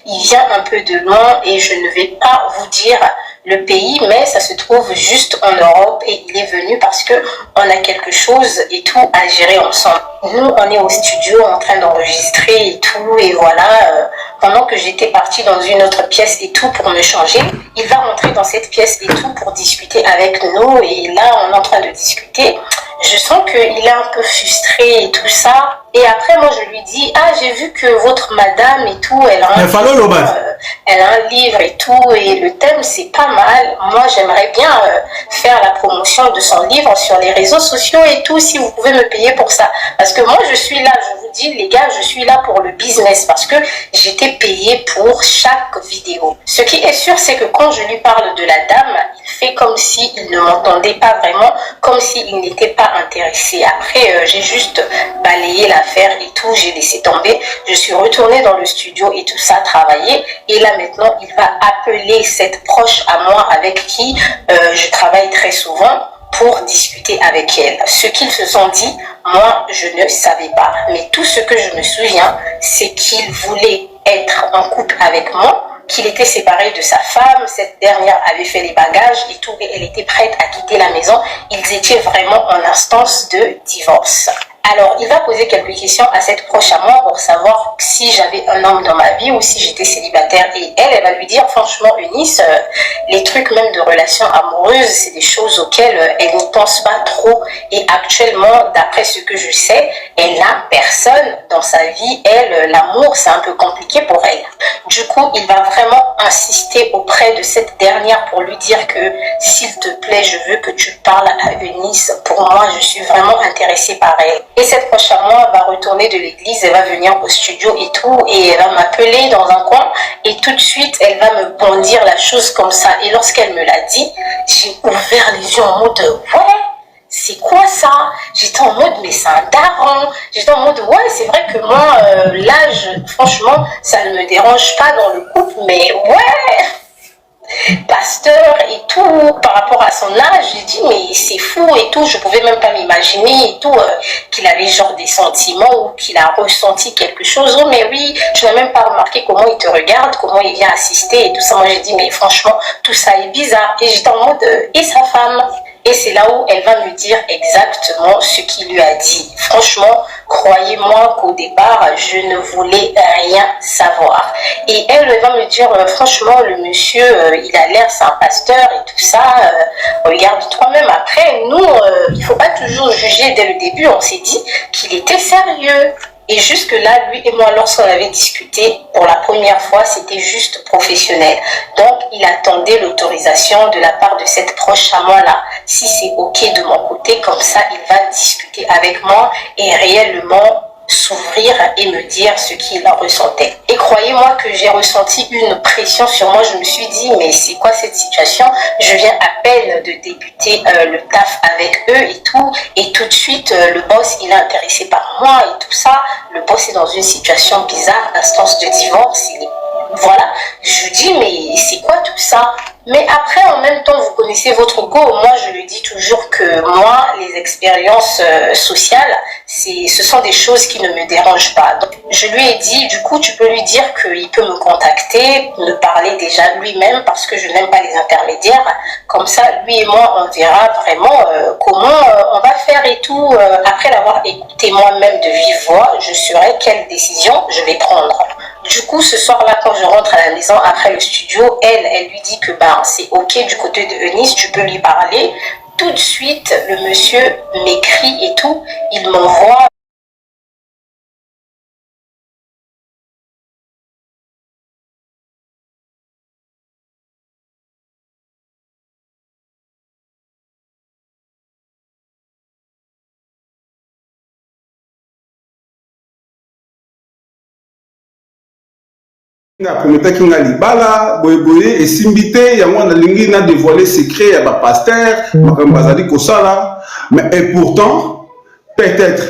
Il vient un peu de loin et je ne vais pas vous dire le pays, mais ça se trouve juste en Europe et il est venu parce que on a quelque chose et tout à gérer ensemble. Nous, on est au studio en train d'enregistrer et tout et voilà, pendant que j'étais partie dans une autre pièce et tout pour me changer, il va rentrer dans cette pièce et tout pour discuter avec nous et là, on est en train de discuter. Je sens qu'il est un peu frustré et tout ça. Et après, moi, je lui dis, j'ai vu que votre madame et tout, elle a un livre et tout, et le thème, c'est pas mal. Moi, j'aimerais bien faire la promotion de son livre sur les réseaux sociaux et tout, si vous pouvez me payer pour ça. Parce que moi, je suis là, je vous dis, les gars, je suis là pour le business, parce que j'étais payée pour chaque vidéo. Ce qui est sûr, c'est que quand je lui parle de la dame, il fait comme s'il ne m'entendait pas vraiment, comme s'il n'était pas intéressé. Après, j'ai juste balayé l'affaire et tout, j'ai laissé tomber. Je suis retournée dans le studio et tout ça, travailler. Et là, maintenant, il va appeler cette proche à moi avec qui je travaille très souvent pour discuter avec elle. Ce qu'ils se sont dit, moi, je ne savais pas. Mais tout ce que je me souviens, c'est qu'il voulait être en couple avec moi, qu'il était séparé de sa femme, cette dernière avait fait les bagages et tout, et elle était prête à quitter la maison. Ils étaient vraiment en instance de divorce. Alors, il va poser quelques questions à cette proche à moi pour savoir si j'avais un homme dans ma vie ou si j'étais célibataire. Et elle va lui dire, franchement, Eunice, les trucs même de relations amoureuses, c'est des choses auxquelles elle n'y pense pas trop. Et actuellement, d'après ce que je sais, elle n'a personne dans sa vie. Elle, l'amour, c'est un peu compliqué pour elle. Du coup, il va vraiment insister auprès de cette dernière pour lui dire que, s'il te plaît, je veux que tu parles à Eunice. Pour moi, je suis vraiment intéressée par elle. Et cette proche à moi va retourner de l'église, elle va venir au studio et tout, et elle va m'appeler dans un coin, et tout de suite, elle va me bondir la chose comme ça. Et lorsqu'elle me l'a dit, j'ai ouvert les yeux en mode, ouais, c'est quoi ça? J'étais en mode, mais c'est un daron. J'étais en mode, ouais, c'est vrai que moi, l'âge, franchement, ça ne me dérange pas dans le couple, mais ouais, pasteur et tout, par rapport à son âge, j'ai dit mais c'est fou et tout, je pouvais même pas m'imaginer et tout, qu'il avait genre des sentiments ou qu'il a ressenti quelque chose. Oh mais oui, je n'ai même pas remarqué comment il te regarde, comment il vient assister et tout ça. Moi j'ai dit mais franchement tout ça est bizarre. Et j'étais en mode et sa femme? Et c'est là où elle va me dire exactement ce qu'il lui a dit. Franchement, croyez-moi qu'au départ, je ne voulais rien savoir. Et elle va me dire, franchement, le monsieur, il a l'air, c'est un pasteur et tout ça. Regarde toi-même. Après, nous, il ne faut pas toujours juger dès le début. On s'est dit qu'il était sérieux. Et jusque-là, lui et moi, lorsqu'on avait discuté pour la première fois, c'était juste professionnel. Donc, il attendait l'autorisation de la part de cette proche à moi-là. Si c'est OK de mon côté, comme ça, il va discuter avec moi et réellement s'ouvrir et me dire ce qu'il en ressentait. Et croyez-moi que j'ai ressenti une pression sur moi. Je me suis dit, mais c'est quoi cette situation? Je viens à peine de débuter le taf avec eux et tout de suite, le boss, il est intéressé par moi et tout ça. Le boss est dans une situation bizarre, instance de divorce, voilà, je lui dis mais c'est quoi tout ça? Mais après en même temps vous connaissez votre go. Moi je lui dis toujours que moi les expériences sociales ce sont des choses qui ne me dérangent pas. Donc je lui ai dit du coup tu peux lui dire qu'il peut me contacter, me parler déjà lui-même parce que je n'aime pas les intermédiaires. Comme ça lui et moi on verra vraiment comment on va faire et tout. Après l'avoir écouté moi-même de vive voix, je saurai quelle décision je vais prendre. Du coup, ce soir-là, quand je rentre à la maison après le studio, elle lui dit que c'est OK du côté de Eunice, tu peux lui parler. Tout de suite, le monsieur m'écrit et tout, il m'envoie na kometaki nga libala boyeboye esimbi te yango nalingi na dévoiler secret ya bapaster makambo bazali kosala mais et pourtant peut-être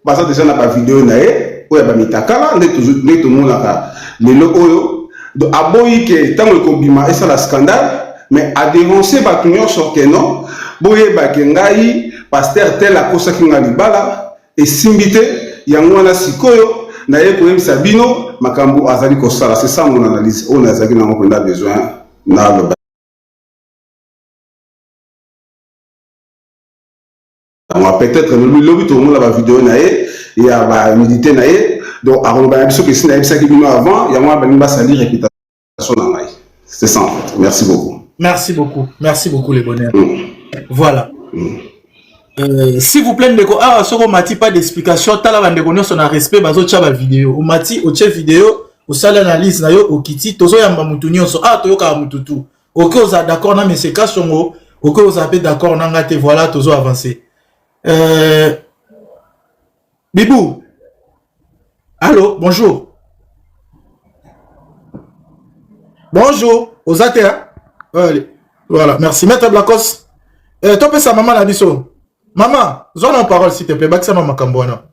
baza déjà na bavideo na ye oyo ya bamitakala nde tomonaka lelo oyo donc aboyi ke ntango ekobima esala scandale mais adénonce bato nyonso ke non boyebake ngai paster tel akosaki nga libala esimbi te yango wana sikoyo na ye koyebisa bino makambo azali kosala. C'est ça mon analyse oyo nazalaki nango mpenda besoin na loba peut-être lobi tomona bavideo na ye ya bamilité na ye donc akoloba na biso kesi nayebisaki bino avant yango balingi basali réputation na ngai. C'est ça en fait. Merci beaucoup. Merci beaucoup les bonheurs. Voilà. S'il vous plaît, ndeko, soko mati pas d'explication, tala bandeko nyonso na respect bazo tcha ba vidéo. O mati o tche vidéo, o sala analyse na yo o kiti, tozo yamba mutu nyonso, toyoka mutu tu. OK, oza d'accord na monsieur Kasongo, OK, oza pe d'accord na ngate, voilà, tozo avancer. Bibou. Allô, bonjour. Bonjour, ozate hein? Allez. Voilà, merci maître Blacos. Toi pe sa maman na biso. Maman, zone en parole s'il te plaît, bakisa mama kambwana.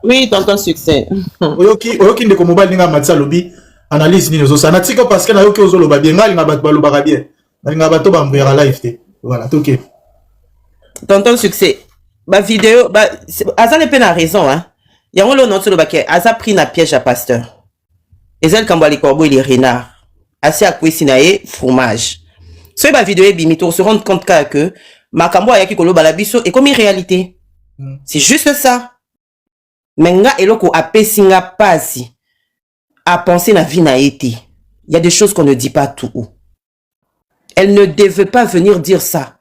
Oui, tonton succès. Oyoki ndeko mobile ninga matisa lobi analyse nini zo sana tiko parce que na yoki ozo loba bien ngali nga bat baloba bien. Nga bato ba mbuyara live te. Voilà, OK. Tonton succès. Ba vidéo Aza ne peine a raison hein. Yango lo notso loba ke Aza pris na piège à pasteur. Ezel kambali corbeau il est renard. Assez à cuisiner fromage. Ce ba vidéo bimito se rendre compte que makambo ayaki koloba la biso et comme réalité. C'est juste ça. Menga eloko apesinga pasi à penser na vie na été. Il y a des choses qu'on ne dit pas tout haut. Elle ne devait pas venir dire ça.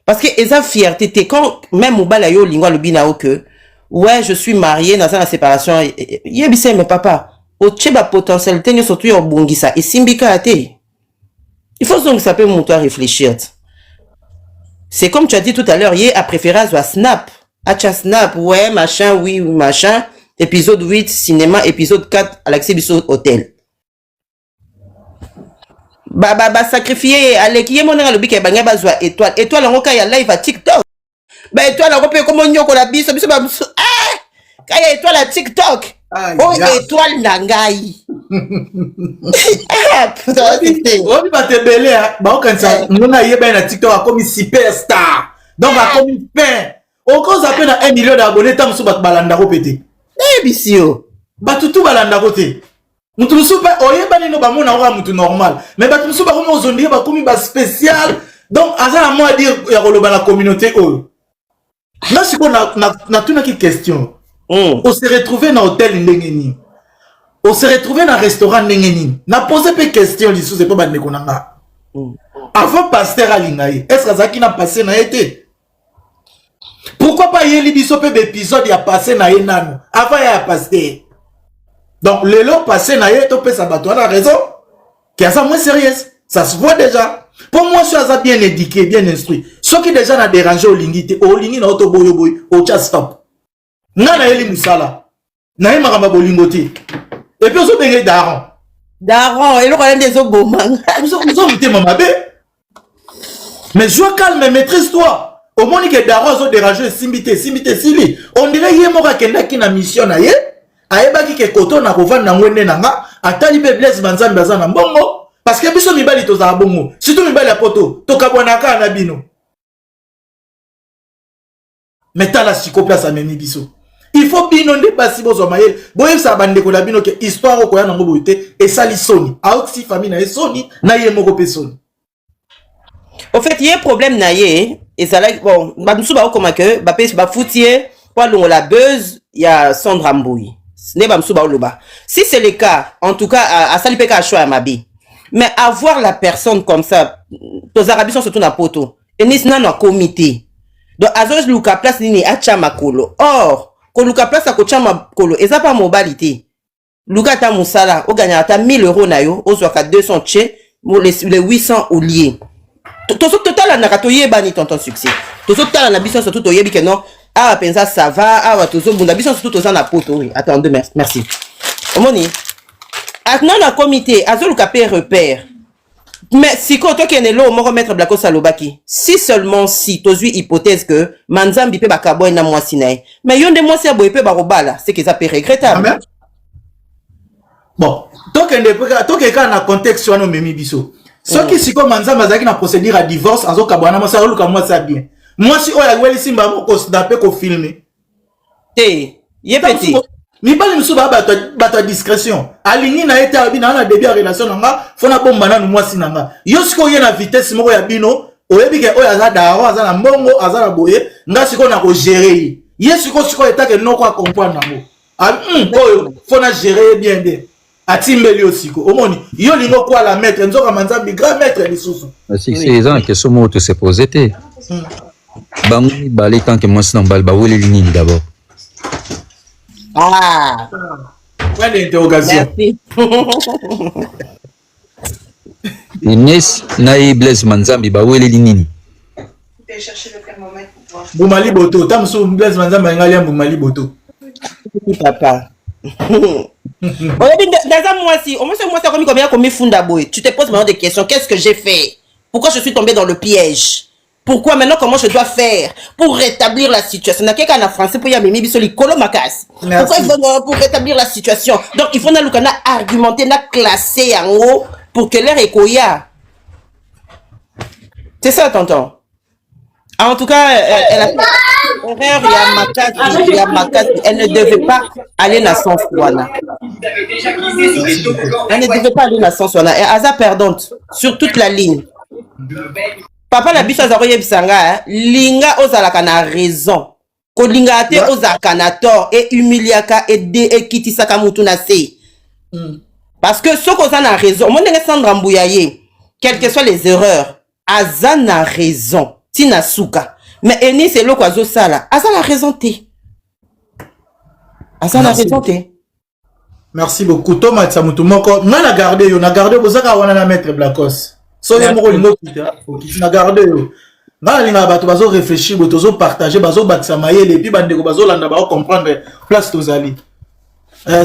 Parce que esa fierté quand même mobala yo lingwa lobina que ouais, je suis mariée dans la séparation. Yebise mais papa, o tcheba potentialité ni surtout yo bongisa et simbika ate. Il faut donc ça peut monter à réfléchir. C'est comme tu as dit tout à l'heure, hier, à préférence à Snap. Acha Snap, ouais, machin, oui, machin. Épisode 8, cinéma. Épisode 4, à l'accès du hôtel. Sacrifier, allez, qui est mon ami, qui est bangé, bazwa, étoile. Étoile, on a live à TikTok. Étoile, on peut comme on y a la biso, kaya étoile à TikTok. Oh, étoile nangai. On va te belé, quand ça, on a yé na TikTok comme superstar. Donc, comme pain. On cause à peine 1 million d'abonnés, tant que tu balanda répété. Eh, bisio. Batutu balanda côté. Mutu soupa, oye bani no ba mona wa mutu normal. Mais batutu soupa comme ozondi ba komi ba spécial. Donc, à moi à dire, il y a la communauté. Là, c'est qu'on a tout une question. On s'est retrouvé dans l'hôtel Ndengeni. On s'est retrouvé dans le restaurant Ndengeni. On a posé des questions, c'est pas mal. Avant pasteur Alingaï, est-ce que ça qui n'a passé n'a été? Pourquoi pas y a l'épisode d'épisode y a passé n'a été nano? Avant y a passé. Donc, le lot passé n'a été, tu peux s'abattre. On a raison. Qui a ça moins sérieux. Ça se voit déjà. Pour moi, je suis bien éduqué, bien instruit. Ceux qui déjà n'a dérangé au lingité, au lingité, au toboyo boy, au chat stop. Nana eli musala. Na yema kama bolingoti. Et puis on benga daron. Daron, et le problème des obomang. Nous sommes mamabe. Mais sois calme, maîtrise-toi. Au moins que daron zo déranger simbité sili. On dirait yemo ka kenda ki na mission na ye. Ayeba ki ke koto na kovanda na ngwende na nga, atali be bless banzambe bazana mbongo parce que biso mibali toza bongo. Surtout mibali ya poto, to kabonaka na bino. Metala siko place a memi biso. Il faut bino nde basi bozo mayel. Boye sa bande ko la bino ke histoire ko ya nango boite et sali soni. A aussi famille na soni na ye moko pe soni. Au fait, il y a un problème na ye et ça là bon, ba musu ba okoma ke ba pesi ba foutier pour longo la buzz, il y a Sandra Mbouyi. Ne ba musu ba oloba. Si c'est le cas, en tout cas à salipeka choix à mabi. Mais avoir la personne comme ça, tos arabes sont surtout na poto. Enis nano a comité. Donc azoj luka place nini acha makolo. Or, ko luka place a kocha makolo, eza pas mobilité. Luka ta musala, o gagna ta 1000 € na yo, o zwaka 200 tché, les 800 au lié. Tozo total na kato yeba ni tonton succès. Tozo total na biso surtout to yebi que non. Ah pensa ça va, ah tozo bunda biso surtout toza na poto oui. Attendez, merci. Omoni. Atnon na comité, azo luka pe repère. Mais si quand on est là, on va remettre Blacko Salobaki. Si seulement si, tu as hypothèse que Manzambi peut bakaboy na moi sinaï. Mais yon de moi si aboy peut barobala, c'est que ça peut regrettable. Bon, tant que na contexte sur nos memi biso. Ce qui si comme Manzambi azaki na procédure à divorce, azo kabwana moi ça luka moi ça bien. Moi si oya weli simba mo ko dape ko filmer. Té, yé petit. Mi bali musu ba bato discrétion. Alingi na été abina na début relation nanga, fona bomba na moi sinanga. Yo siko ye na vitesse moko ya bino, oyebi ke oya za dawa, aza na mbongo, aza na boye, nga siko na ko gérer. Ye siko eta ke noko a comprendre nango. Oyo fona gérer bien. Atimbeli osiko. Omoni, yo lingo kwa la maître, nzoka Manzambi grand maître lisusu. C'est ça que ce mot te se poser té. Bangi balé tant que moi sinon bal ba wele lini d'abord. Ah, point d'interrogation. Inès naï Blaise Manzambi ba wele linini. Boumali Boto, tamso Blaise Manzambi ngali Boumali Boto. Papa. Dans un mois ci, au moins ce mois comme combien funda boy. Tu te poses maintenant des questions. Qu'est-ce que j'ai fait? Pourquoi je suis tombé dans le piège? Pourquoi maintenant comment je dois faire pour rétablir la situation? N'a quelqu'un en français pour y amener bisoli kolo makas. Pourquoi il faut pour rétablir la situation? Donc il faut na lukana argumenter, na classer en haut pour que l'air est koya. C'est ça tonton. En tout cas, elle a fait erreur, il y a makas, elle ne devait pas aller dans sens wana. Elle ne devait pas aller dans sens wana. Et Aza perdante sur toute la ligne. Papa la bicha zaro yebisanga, linga ozalaka na raison. Ko linga ate ozalaka na tort et humiliaka et kitisaka mutu na se. Parce que ce qu'on a raison, mon ndenge Sandra Mbouyaye, quelles que soient les erreurs, Aza na raison. Tina suka. Mais Eni c'est le kwazo sala. Aza na raison té. Aza na raison té. Merci beaucoup. Thomas Tsamutu moko, na garder yo, na garder bozaka wana na maître Blacos. So ya moko lingo kita, na garder yo. Na linga bato bazo réfléchir, bozo partager, bazo batsa mayele puis bandeko bazo landa ba comprendre place tozali.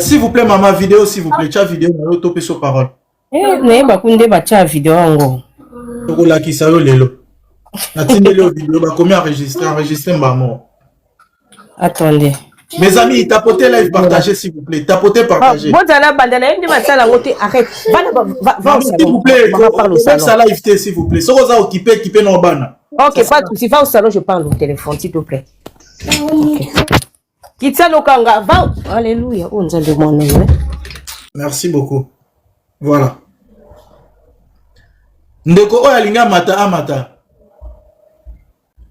S'il vous plaît maman vidéo s'il vous plaît, cha vidéo na yo topé sur parole. Ne ba kunde ba cha vidéo ngo. Toko la kisa yo lelo. Na tindeli yo vidéo ba combien enregistrer maman. Attendez. Mes amis, tapotez live, partagez s'il vous plaît. Tapotez, partagez. Arrête. S'il vous plaît, faites ça live, s'il vous plaît. Si vous êtes occupé, non, bana. Ok, pas de souci. Va au salon, je parle au téléphone, s'il te plaît. Ok. Kitsa Lokanga, va. Alléluia. On nous a demandé. Merci beaucoup. Voilà. Ndeko Oyalinga Mata Amata.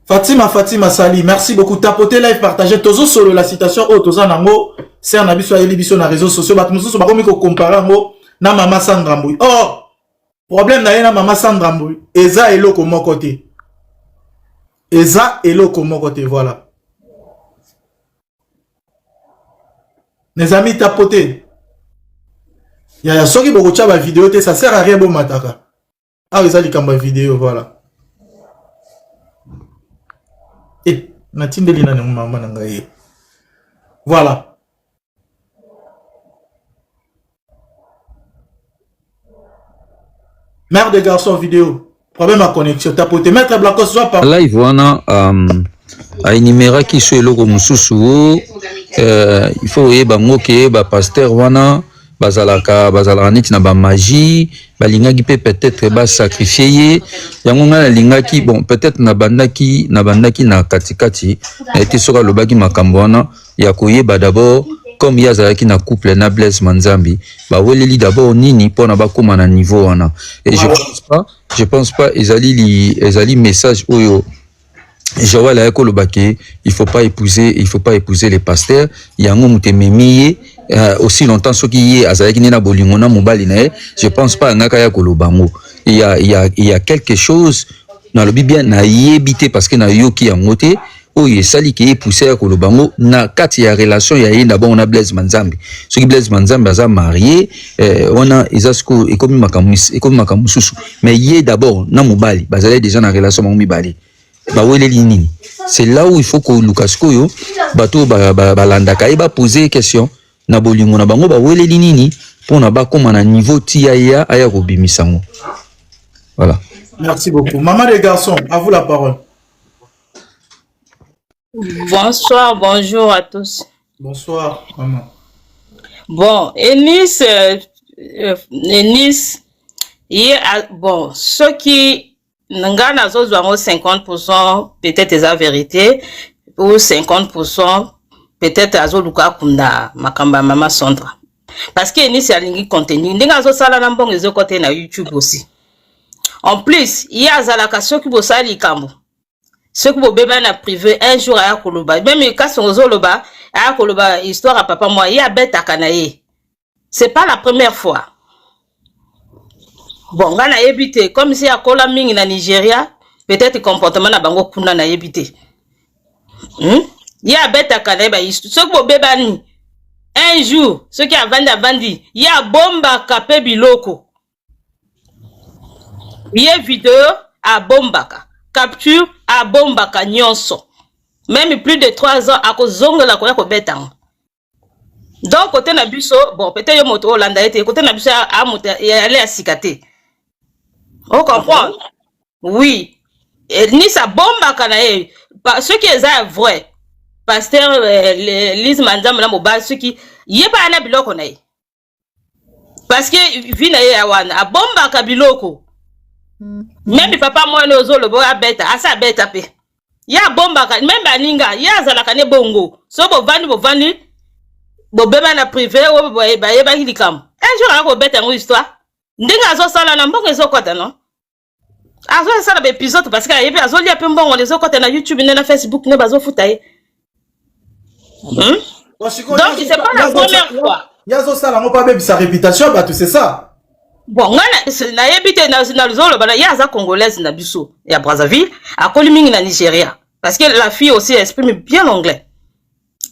Fatima Sali, merci beaucoup. Tapotez live, partagez. Tozo solo la citation au Toza Nango. C'est un abisso à Elibisso na réseaux sociaux. Batmuso, c'est pas comme comparer ngo na Mama Sandra Mbouy. Oh! Problème na na Mama Sandra Mbouy. Eza elo comme mon côté. Eza elo comme mon côté. Voilà. Mes amis, tapotez. Y'a ceux qui vont regarder la vidéo, ça sert à rien bon mataka. Ah, ils ont dit comme vidéo, voilà. Et voilà. Mère de garçon vidéo. Problème à connexion. Tapoter. Maître Blacos soit par. Là, il voit a énuméré qui soit le Romususu. Il faut y ba pasteur wana. Bazalaka neti na ba magie balingaki peut-être ba sacrifier yango ngana lingaki bon peut-être na bandaki na katikati na été soka lobaki makambo wana ya koyeba d'abord comme yazalaki na couple na Blaise Manzambi ba weleli d'abord nini pona ba koma na niveau wana et je pense pas ezali message oyo Joël a kolobaki il faut pas épouser les pasteurs yango mutememiye aussi longtemps ce qui est azaki na bolingona mobali na je pense pas ngaka ya kolobango il y a quelque chose nalobi bien nayebi te parce que nayoki yango te oyo esali ke epousse ya koloba ngo na kati ya relation ya ye d'abord on a Blaise Manzambe soki Blaise Manzambe aza marié wana eza siko ekomi makambo susu mais ye d'abord na mobali bazali déjà na relation bango mibali baweleli nini c'est là où il faut que Lucas Koyo bato balandaka ye poser question na bolingo na bango baweleli nini pona bakoma na niveau tia ya aya kobimisango. Voilà. Merci beaucoup. Maman des garçons, à vous la parole. Bonsoir, bonjour à tous. Bonsoir, maman. Bon, Enis, bon, ceux qui n'ont 50%, peut-être c'est la vérité, ou 50%, peut-être à Zoluka Kunda, Makamba Mama Sondra. Parce que Enis a l'ingi contenu. N'enga zo sala nambong les côté na YouTube aussi. En plus, il y a Zalaka ceux qui bossent à l'Ikambo. Ceux qui bébé na privé un jour à Koloba. Même quand son Zoloba, à Koloba, histoire à papa moi, il y a bête à Kanaye. C'est pas la première fois. Bon, on a évité. Comme si à Kola Ming na Nigeria, peut-être comportement na bango kuna na évité. Il y a bête à Kanaye. Ceux qui bébé un jour, ceux qui a vendu, il y a bomba kapé biloko. Il y a vidéo à bombaka. Capture à bombaka nyonso. Même plus de 3 ans à cause de la koya ko betan. Donc côté nabuso, bon peut-être yo moto Hollande été côté nabuso a moto aller à Sikate. On comprend? Oui. Et ni sa bombaka na e. Ce qui est vrai. Pasteur Lise Manzam na mobile ce qui yé pas na biloko na e. Parce que vina ye awana a bombaka biloko. Même papa moi no zo le boya beta asa beta pe ya bomba ka même baninga ya zala kane bongo so bo vani bo beba na privé o bo ba yeba hilikam un jour ako beta ngo histoire ndinga zo sala na mbongo zo kota non azo sala be épisode parce que yebi azo lia pe mbongo les zo kota na YouTube na Facebook ne bazo futaye donc c'est pas la première fois ya zo sala ngo pa be sa réputation bah tout c'est ça. Bon, na yebite na zolo bana ya za congolaise na biso ya Brazzaville, a Kolimingi na Nigeria parce que la fille aussi exprime bien l'anglais.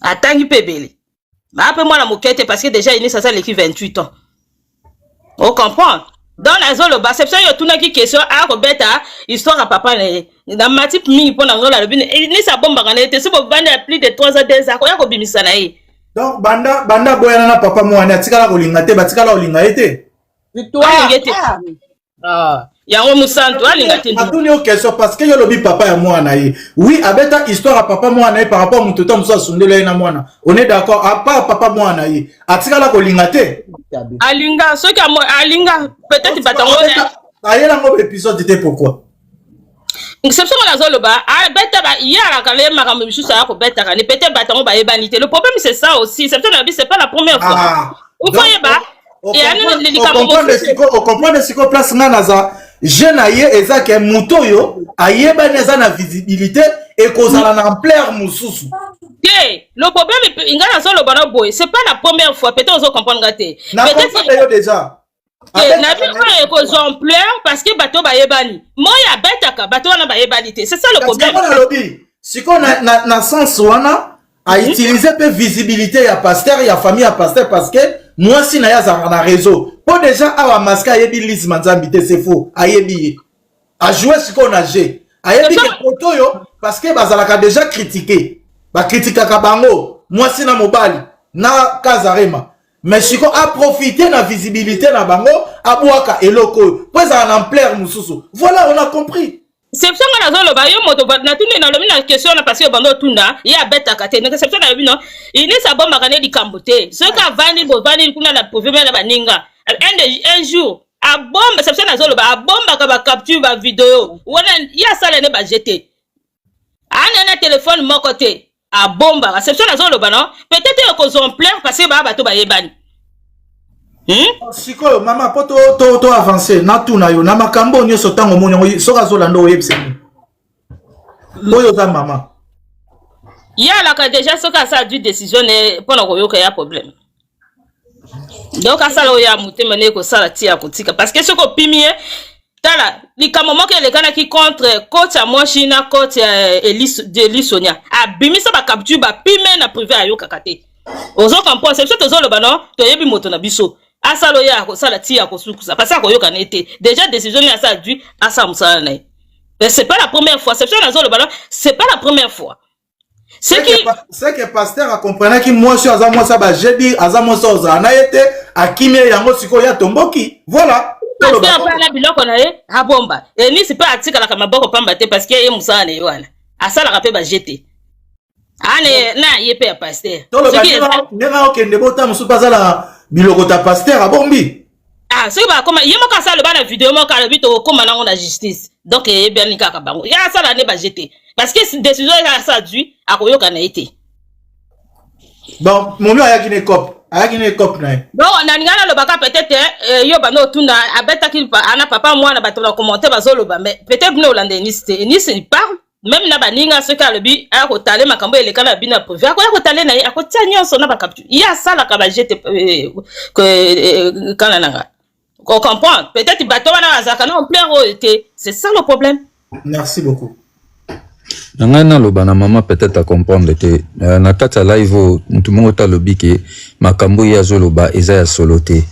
Atangi pebele. Mais après moi la moquette parce que déjà il ça l'équipe 28 ans. On comprend. Dans la zolo ba c'est ça yo tuna ki question a ko beta histoire à papa na matip mingi pona ngola le bine ni sa bomba kana était so banda plus de 3 ans 2 ans ko ya ko bimisa na ye. Donc banda boyana na papa moi na tikala ko linga te batikala olinga ete. Yango musantu alinga te. Atuni o question parce que yo lobi papa ya mwana ye. Oui, abeta histoire à papa mwana ye par rapport à mutoto muso sundele na mwana. On est d'accord à part papa mwana ye. Atikala ko linga te. Alinga so ka alinga peut-être batango. Ayela ngo épisode te pourquoi? Exception la zoloba, beta ba yara kale makambo bisusa ya ko beta kale peut-être batango ba yebanité. Le problème c'est ça aussi, c'est pas la première fois. Vous voyez pas? On comprend de ce qu'on place naza jeune aye ezake mutoyo ayeba neza na visibilité et kozala na ampleur mususu. Le problème ingana solo bana boy, c'est pas la première fois peut-être on comprendre gâté. Peut-être déjà. Na bien ko ampleur parce que bato ba yebani. Moya betaka bato na ba yebanité. C'est ça le problème. Si qu'on na sens wana a utiliser peu visibilité ya pasteur ya famille ya pasteur parce que moi si na ya za na réseau pour déjà awa masque ayebi Lise Manzambe c'est faux ayebi a jouer ce qu'on a joué ayebi que photo yo parce que bazalaka déjà critiqué ba critikaka bango moi si na mobali na Kazarema mais si qu'on a profité na visibilité na bango abwaka eloko pour ça en ampleur mususu voilà on a compris. C'est ça que nous avons dit, moto na tuni na lomi na question na parce que bando tunda ya beta kate na c'est ça na lomi non il est sa bomba kana di kambote ce ka vandi bo vandi kuna na pouvoir na baninga un jour a bomba c'est ça na zolo ba bomba ka ba capture ba vidéo wana ya sala ne ba jeter ana na téléphone mon côté a bomba c'est ça na zolo ba non peut-être ko exemplaire parce que ba bato ba yebani. Siko mama poto avancer na tuna yo na makambo nyoso tango monyo soka zolando oyebse moyo za mama ya la ka déjà soka ça du décision pour na koyoka ya problème donc ça là ya mutema ne ko sala tia kotika parce que ce ko pimie tala likambo moko elekanaki contre coach ya mwasi na coach ya Eli Sonia abimisa bacapture bapime na privé ayokaka te ozokomprendre c'est biso tozoloba no toyebi moto na biso asala oyo akosala ti akosukusa parce akoyokana ye te déjà décision ni asala dui asala mosala na ye mais c'est pas la première fois c'est biso nazoloba no c'est pas la première fois c'est que pasteur a compris que moi je aza moi ça ba jebi aza moi ça ozana na yete akimi yango siko ya tomboki voilà pasteur pa na biloko na ye abomba et ni c'est pas atikala ka maboko pamba te parce que ye musala na ye wana asala ka pe ba jeter ane na ye pe ya pasteur ce qui est nera okende bota musu pas la biloko ta pasteur abombi c'est ba comme ye moko asala ba na vidéo moko ala bito koma nango na justice donc ye bien ni kaka bango ya asala ne ba jeter parce que décision ya ça dû akoyoka na été bon mon ayaki ne cop na bon na ngana lo baka peut-être yo bano tuna abeta qu'il ana papa moi na bato na commenter bazoloba mais peut-être ne olande ni se parle même na baninga ce ka lebi ako tale makambo eleka na bina privé ako tale na ako tia nyonso na bakaptu ya sala ka ba jeter que kana nanga on comprend peut-être bato wana azaka na en plein été c'est ça le problème. Merci beaucoup. Nanga na loba na mama peut-être à comprendre que na kata live mutu mongo ta lobi ke makambo ya zoloba eza ya solo te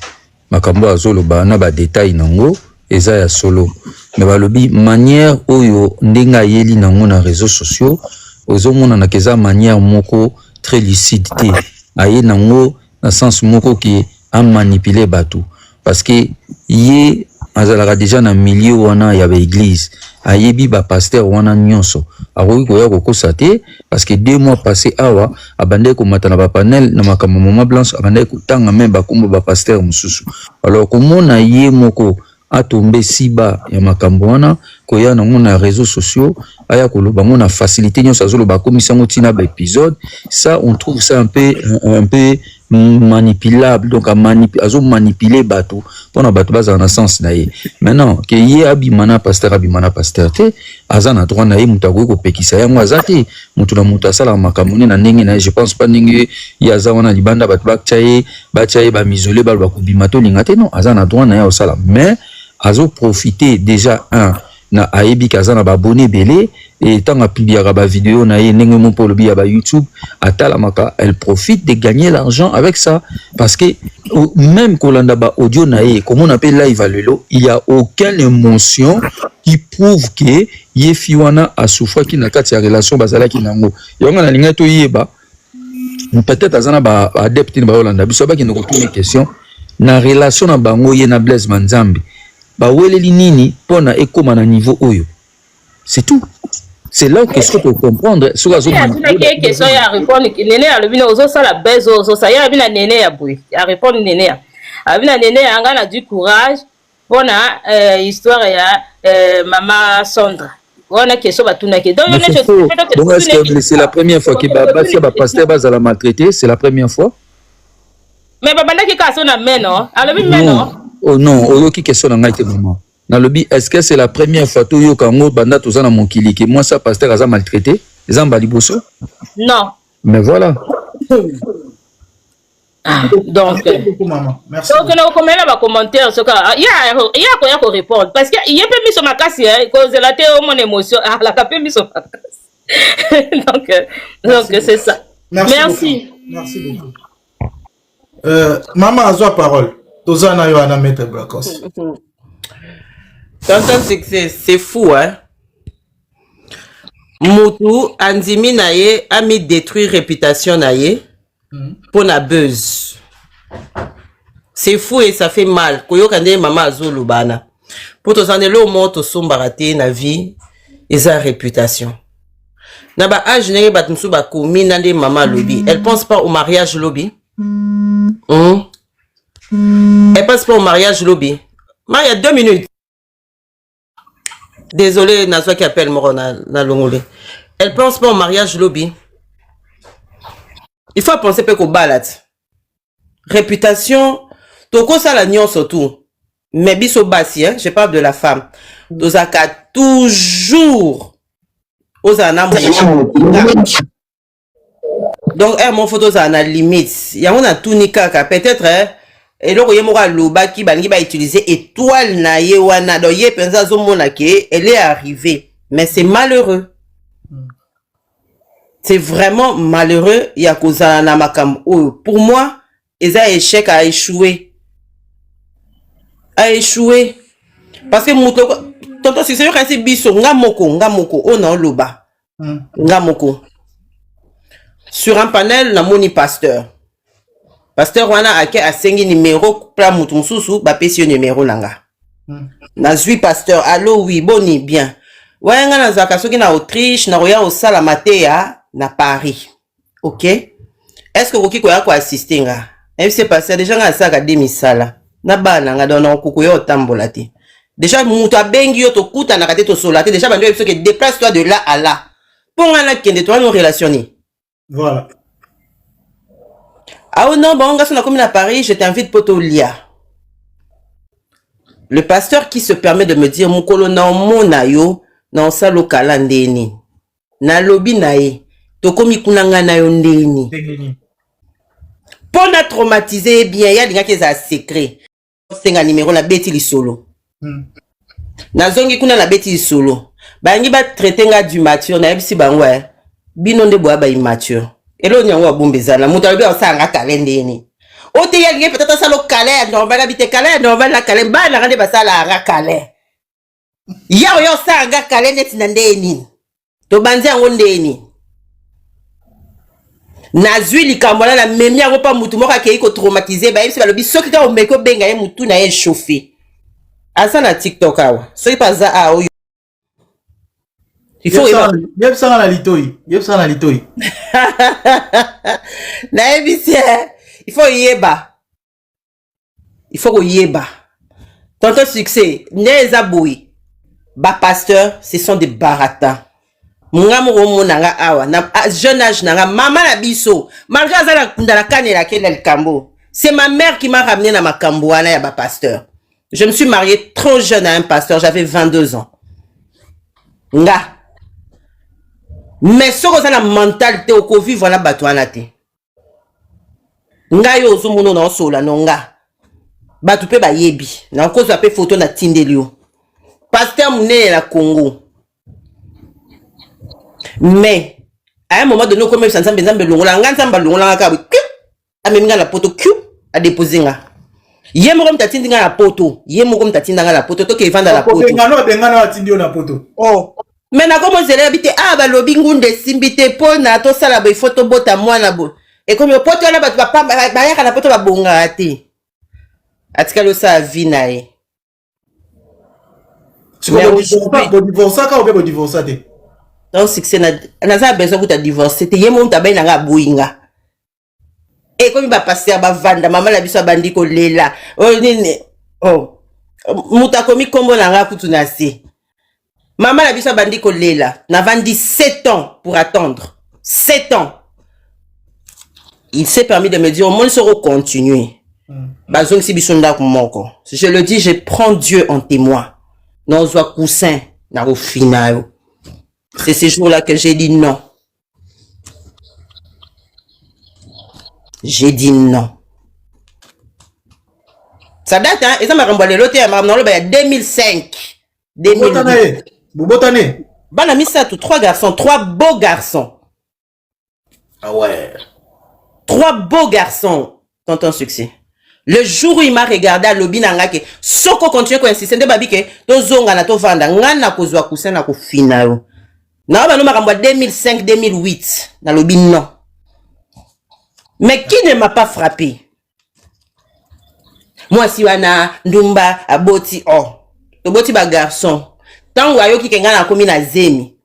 makambo ya zoloba na ba détail nango eza ya solo mais ba lobi manière oyo ndenga yeli nango na réseaux sociaux ozomona na keza manière moko très lucide te aye nango na sens moko ki a manipuler batu parce que ye azalaka déjà na milieu wana ya ba église ayebi ba pasteur wana nyonso akoki koya kokosa te parce que 2 mois passé awa abandai komata na ba panel na makambo Mama Blanche abandai kotanga même bakombo ba pasteur mususu alors komona ye moko atombe siba ya makambo wana koya na ngona réseaux sociaux aya koloba ngona facilité nyonso azoloba komisango tina ba épisode ça on trouve ça un peu manipulable donc azo manipuler bateau pona bateau baza na sens na ye maintenant que ye abimana pasteur te azana droit na ye mutago ko pekisa yango azate mutu na mutu asala makamone na ndenge na je pense pas ndenge ya zawana libanda bato bachaye ba misole ba kubima to linga te non azana droit na ye osala mais azo profiter déjà na ayebi kazana ba abonné belé et tant à publier ba vidéo na ye ndenge mon polo bi ba YouTube atala maka elle profite de gagner l'argent avec ça parce que même kolanda ba audio na ye comme on appelle live à lelo il y a aucune émotion qui prouve que ye fiwana a souffert qui na kati ya relation bazala ki nango yonga na linga to yeba peut-être azana ba adepte ba olanda biso ba ki ndoko tuni question na relation na bango ye na Blaise Manzambi ba weleli nini pona ekoma na niveau oyo c'est tout c'est là que je peux comprendre ce que il y a une question à répondre nene ya lobino ozo sala bezo ozo sa ya bina nene ya boui à répondre nene ya bina nene ya ngana du courage pona histoire ya mama Sandra on a question batuna ke donc c'est la première fois que ba pasteur bazala maltraité c'est la première fois mais babanda ki kaso na meno alobi meno oh non oyoki question na ngai te maman na lobi est-ce que c'est la première fois to yo kango banda tozana mokili que moi ça pasteur aza maltraité ezamba liboso non mais voilà donc merci donc na komela ba commentaire ce cas ya ko répondre parce que il peut mis sur ma casse cause la té mon émotion la capé mis sur ma casse donc c'est ça merci beaucoup maman a parole tozana yo ana mettre Blacos. Tonton Succès, c'est fou, hein? Moutou, Andimi Naye, a mis détruire réputation Naye pour la buzz. C'est fou et ça fait mal. Koyo kande maman azulu bana. Pour tous en lo monte sombarate na vie, et sa réputation. Naba âge nenge batnsu ba komi nande maman lobby. Elle pense pas au mariage lobby. Elle pense pas au mariage lobby. Mais il y a 2 minutes. Désolé, Nazwa qui appelle Moro na Longolé. Elle pense pas au mariage lobby. Il faut penser peu qu'au balade. Réputation, toko ça la nion surtout. Mais biso bassi, hein, je parle de la femme. Dozaka toujours aux anam. Donc, mon photo ça na limite. Il y a on a tout nika peut-être eloko ye moko alobaki balingi ba utiliser étoile na ye wana donc ye penza azomona ke elle est arrivée mais c'est malheureux. C'est vraiment malheureux ya kozala na makambo oyo. Pour moi eza échec a échoué parce que muto tonton si c'est kasi biso nga moko ona loba nga moko sur un panel na moni pasteur wana ake asengi numéro pra mutu mususu ba pesi numéro nanga nazwi pasteur allo oui boni bien wayanga na zaka soki na Autriche na roya osala mateya na Paris. OK, est-ce que vous qui ko assister nga c'est passé déjà nga saka demisala na bana nga dona okuku yo tambola te déjà mutu abengi yo to kuta na kate to sola te déjà bando biso que déplace toi de là à là pour nga na kende toi no relationner. Voilà. Ah non, bon, on a comme à Paris, je t'invite pour Tolia. Le pasteur qui se permet de me dire, mon colonel, mon nayo, non, ça lokala ndeni. Na lobi nae, to komi kunanga nayo ndeni. Pour na traumatiser bien, ya dinga keza secret. C'est un numéro na beti li solo. Na zongi kuna na beti li solo. Ba ngi ba traiter nga du mature na ebisi bangwa. Bino nde boa ba immature. Elo nyango abombezana mutu albi osanga kalende ni ote ya linge peut-être ça lo kale normal habite kale normal la kale ba na ngande basala nga kale ya yo sanga kale net na ndeni to banzi yango ndeni nazwi likambola la memia ko pa mutu moka ke ko traumatiser ba yebisi balobi soki ka omeko benga ye mutu na ye chauffer asa na TikTok awa soki paza a oyo il faut yeb ça na litoi na ebisi il faut yeba tonton succès neza boy ba pasteur ce sont des baratins munga mo nanga awa na jeune âge nanga mama na biso malgré azala kundala kanela kele kambo c'est ma mère qui m'a ramené na makambo wana ya ba pasteur. Je me suis mariée trop jeune à un pasteur, j'avais 22 ans nga. Mais ce que la mentalité au Covid, voilà batouana te. Nga yo ozomono na osola no nga. Batu pe ba yebi. Na cause ape photo na tindelio. Pasteur mune na Congo. Mais à un moment donné comme ça nzambe longola nga nzamba longola nga ka. Ameminga la poto Q a déposer nga. Ye mo comme tatindi nga la poto. Ye mo comme tatinda nga la poto to ke vanda la poto. Ngano bengana atindio na poto. Oh. Mais na comme zele habite ba lobi ngunde simbite po na to sala ba photo bota mwana bo et comme poto na ba papa ba ya na poto ba bonga ati atika lo sa vie na e tu vas divorcer ka ou divorcer te donc succès na za besoin que ta divorcer te yemo ta ba na nga boinga et comme ba passer ba vanda mama la biso bandi ko lela oh nini oh muta komi kombo na nga kutu na se. Maman la biso bandi ko lela na vandi 7 ans pour attendre 7 ans. Il s'est permis de me dire au moins se continuer. Bazong si biso nda kumoko. Je le dis, je prends Dieu en témoin. Non zwa coussin na au final. C'est ces jours-là que j'ai dit non. J'ai dit non. Ça date hein, et ça m'a rembolé l'autre il y a 2005. 2008. Bobotane. Bana misa tout 3 garçons, 3 beaux garçons. Ah ouais. 3 beaux garçons. Tonton succès. Le jour où il m'a regardé à l'obi nanga ke soko continue ko insister nde babi ke to zonga na to vanda ngana ko zwa kusa na ko finalo. Na ba no makambo 2005 2008 na lobi non. Mais qui ne m'a pas frappé? Moi si wana ndumba aboti oh. To boti ba garçon. Tant que ayoki kenga na komi na zemi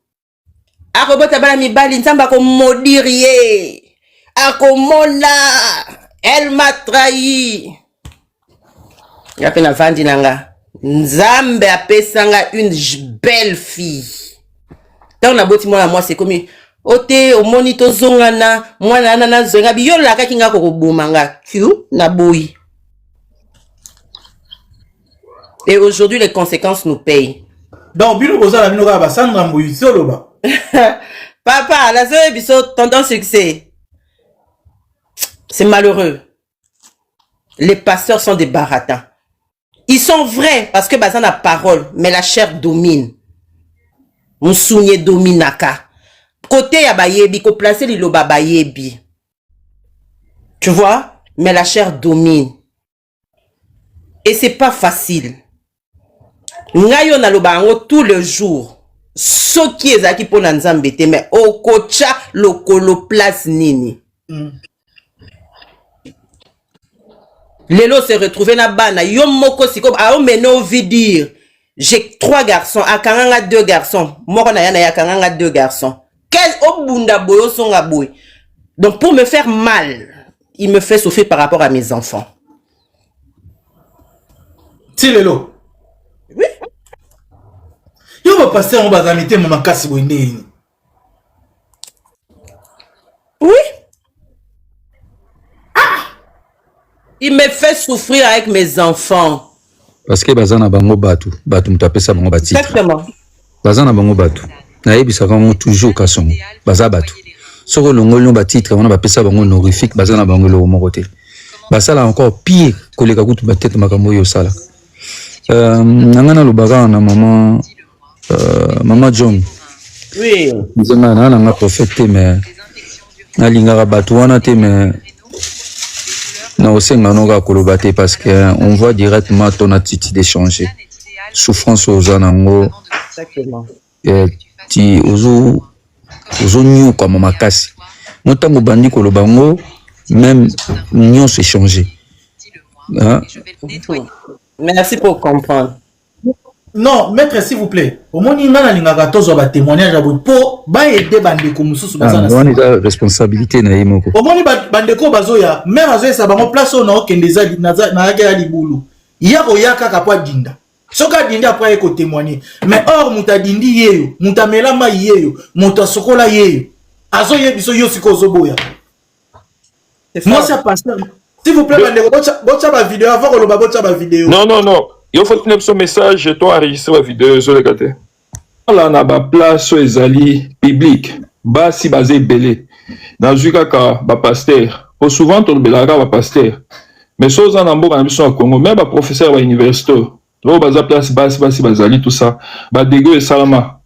akobota bana mibali nzamba ko modirie akomona elle m'a trahi ya pena vandi nanga nzambe apesanga une belle fille tant na boti mwana moi c'est comme ote omoni to zongana mwana na zonga biyo la ka kinga ko kobomanga Q na boyi et aujourd'hui les conséquences nous payent. Donc, bino boza la bino ba Sandra Mbuyi solo ba. Papa, la zoé biso tonton succès. C'est malheureux. les pasteurs sont des baratins. Ils sont vrais parce que bazan a parole, mais la chair domine. Moussounye dominaka. Côté ya bayebi, ko placer liloba bayebi. Tu vois? Mais la chair domine. Et c'est pas facile. Ngayo na lobango tout le jour. Ce qui est zaki pour nanzambete, mais au kocha lokolo place nini. Lelo se retrouvé na bana. Yo moko siko a meno vidir. J'ai 3 garçons. Akanganga 2 garçons. Moko na yana yakanganga 2 garçons. Quel obunda boyo songa boy. Donc pour me faire mal, il me fait souffrir par rapport à mes enfants. Si Lelo. Oui. Yo va passer en bazamité mon makasi boyné. Oui. Il me fait souffrir avec mes enfants. Parce que bazana bango batu mutapesa bango batitra. Exactement. Bazana bango batu. Naebisa bango toujours kasongo. Baza batu. Soko longolo batitra wana bapesa bango honorifique bazana bango lo mokote. Basala encore pire koleka kutu batete makambo yo sala. Nangana lobaka na maman John. Oui. Nzanga na nga prophète mais na lingara batu wana te mais na osenga noga kolobate parce que on voit directement ton attitude changer. Souffrance aux anango. Exactement. Ti ozo nyu comme makasi. Motango bandi kolobango même nyon se changer. Hein? Merci pour comprendre. Non, maître, s'il vous plaît. Au moins, il y a un témoignage pour aider Bandeko Moussous. On est responsabilité. Au moins, Bandeko Bazoya, même à ça, on place au nord qu'il y a des boulot. Il y a un dinda. Soka dinda après éco témoigner. Mais or, muta dindi yeyo, muta melama yeyo, muta sokola yeyo. Azo yebiso yosiko zoboya. Moi, ça passe. S'il vous plaît, Bandeko, botcha ma vidéo avant que le botcha ma vidéo. Non. Il faut que ce message, toi, enregistrer la vidéo sur le côté. Là, on a une place sur les alliés publics. Si basé belé. Dans le cas, pasteur. Pour souvent, on a pasteur. Mais si on a un Congo, même un professeur à l'université, on a une place si basali, tout ça. Dégo et Salama.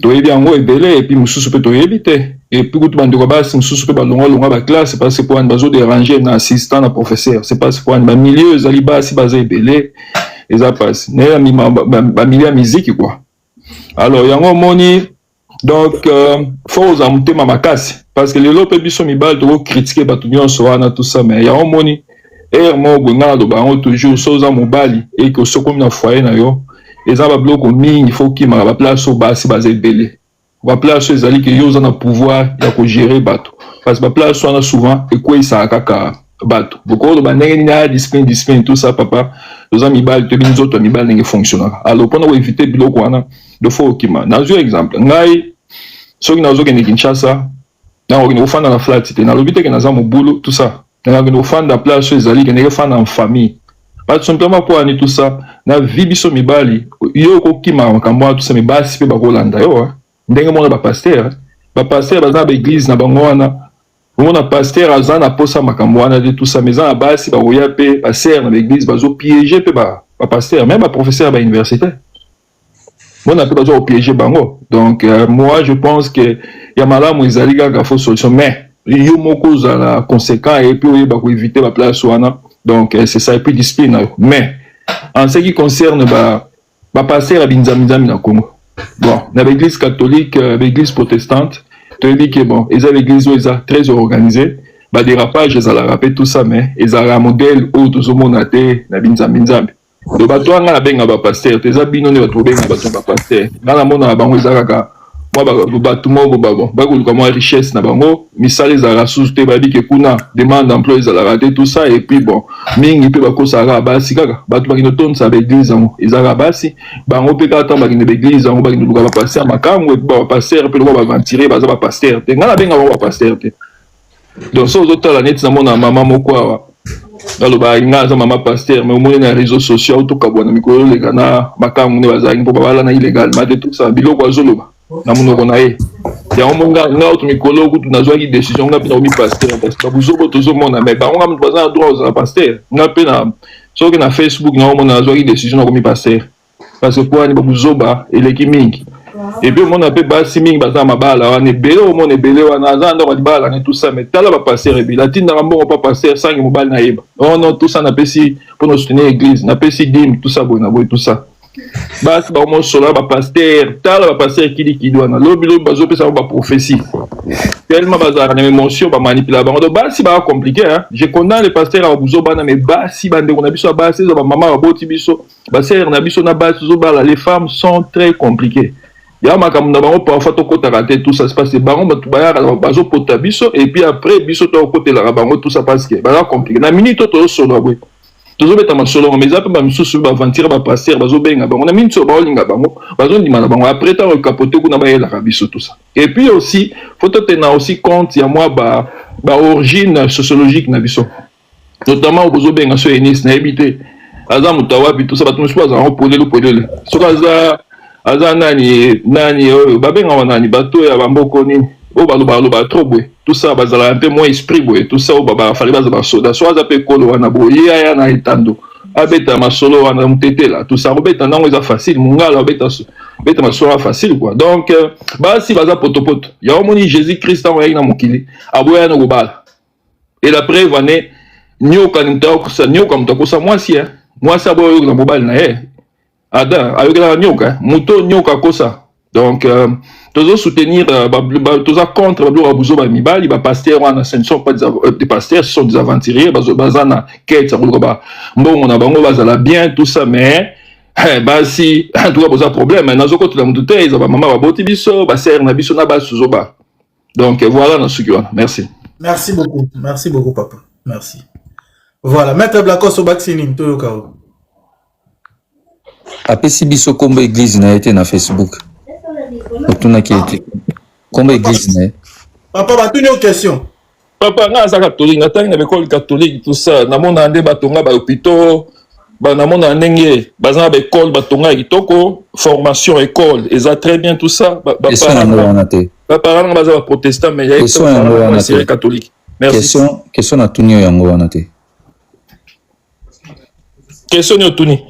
Tu es bien belé et puis Moussou peut éviter. Et puis, quand tu vas si Moussou peut la classe, c'est parce que pour un bateau déranger un assistant, un professeur. C'est parce que pour un milieu, les alliés si basé belé. Et ça passe. Il y a une musique, quoi. Alors, il y a un moni. Donc, faut ajouter ma casse. Parce que les autres personnes qui critiquent tout ça, mais il y a un moni. Et moi, je toujours chose à mobile et que ce comme dans foyer, et ça va bloquer il faut qu'il m'a place au bas si basé belé. Va place les alliés qui ont un pouvoir de gérer bateau. Parce que la place on a souvent et quoi ça a caca bateau. Beaucoup de bannières discipline tout ça papa. Les amis bal te bien autres amis bal n'est fonctionnel. Alors pour éviter bloquer on de faux qui m'a. Dans un exemple, ngai ceux qui n'ont pas Kinshasa, dans une offrande dans la flat cité, dans l'hôpital qui n'a pas mon boulot tout ça. Dans une offrande dans place sur les alliés qui n'est pas en famille. Pas simplement pour aller tout ça. Dans vie biso mi bali, yo ko qui m'a kamwa tout ça mi basi pe ba Rolanda yo. Ndenge mona ba pasteur, ba église na bango wana. On a pasteur azana posa makamwana de tout ça mais en basi ba oya pe ba serre dans l'église ba zo piéger pe ba pasteur même ba professeur ba université. On a pas zo piéger bango. Donc moi je pense que ya malamu ezali ga faux solution mais yo moko za la conséquent et puis oya ba ko éviter ba place wana. Donc c'est ça et puis discipline mais en ce qui concerne ba pasteur binzamizami na Congo. Bon, dans l'église catholique, l'église protestante, tu dis que bon, ils ont l'église où ils sont très organisés, bah dérapage, ils ont rappelé tout ça, mais ils ont un modèle où tout le monde a été, na binzam. Donc, bah toi, on a bien un pasteur, tes habits non, ils ont trouvé un pasteur. Dans la monde, on a bango, ils ont moi, bah tout le monde, bah comme richesse, na bango, misal ils ont rassouté, bah dit que kuna demande d'emploi, ils ont raté tout ça, et puis bon, mingi peut bah ça rabasi, bah tu vas nous tourner ça l'église, ils ont rabasi, bah on peut attendre bah une église, on va nous passer à Macam, ou bah pasteur, puis on va tirer, bah ça va pasteur, t'es là bien on va pasteur, donc ça aux autres la net, ça mon maman mon quoi, dans le bah il a ça maman pasteur, mais au moins les réseaux sociaux, tout cas bon, micro les gars, Macam on est bazar, pour bah là na illégal, mais tout ça, bilo quoi zolo. na monoko na ye yango monga nga to mikolo kutu nazwaki décision nga pina omi pasteur parce que buzobo tozomona mais bango nga mutu baza na droit ozala pasteur nga pe na soki na Facebook na omona nazwaki décision na komi pasteur parce que pour ani babuzoba eleki mingi et puis omona pe basi mingi baza mabala wana ebele omona ebele wana aza ndako libala ne tout ça mais tala ba pasteur ebele atindaka mbongo pa pasteur sangi mobali na yeba oh non tout ça napesi pour soutenir l'église napesi dim tout ça boy na boy tout ça basi baomo sola ba pasteur tala ba pasteur kidi wana lobi bazo pesa ba prophétie tellement bazar na émotion ba manipuler bango donc basi ba compliqué hein je condamne les pasteurs à buzo bana mais basi bande on a biso basi ba maman ba boti biso ba sœur na biso na basi zo bala les femmes sont très compliquées ya makamunda bango parfois to kota raté tout ça se passe bango ba tubaya bazo pota biso et puis après biso to kotela bango tout ça parce que ba compliqué na minute to solo boy tozobeta masolo mais ape bamisusu baventir bapasteur bazobenga bango na minso baolinga bango bazondima na bango après ta capoter kuna bayelaka biso tout ça et puis aussi faut tenir aussi compte ya moi ba origine sociologique na biso notamment bozobenga so enis na ebité aza mutawapi tout ça batu musu baza polele soka aza nani babenga wanani bato ya bamboko nini o baloba trop boy tout ça bazala un peu moins esprit boy tout ça baba fallait bazala soda so aza pe kolo wana boy ya na etando abeta masolo wana mtetela tout ça robeta nango eza facile mungala beta masolo facile quoi donc basi baza potopoto ya omoni Jésus Christ en na mokili aboya na gobala et la preuve ane nyoka mutakosa mwasi aboya na mobali na ye ada ayokela nyoka muto nyoka kosa donc toujours soutenir toujours contre babuzo ba mibali ba pasteur wana ce ne sont pas des pasteurs, ce sont des aventuriers bazana quête ba mbongo na bango bazala bien tout ça mais basi en tout cas boza problème nazo ko tula mutu te ba mama ba boti biso ba sœur na biso na ba suzoba donc voilà na suki wana merci beaucoup papa merci voilà maître Blacos au vaccine to yokao apesi biso kombo église na été na Facebook otuna ki été kombo église na papa batuni aux questions papa nga za catholique na tangi na école catholique tout ça na mona ande batonga ba hôpitaux ba na mona ndenge bazana ba école batonga kitoko formation école eza très bien tout ça ba parents baza ba protestant mais ya c'est catholique merci question na tuni yango wana te question ni otuni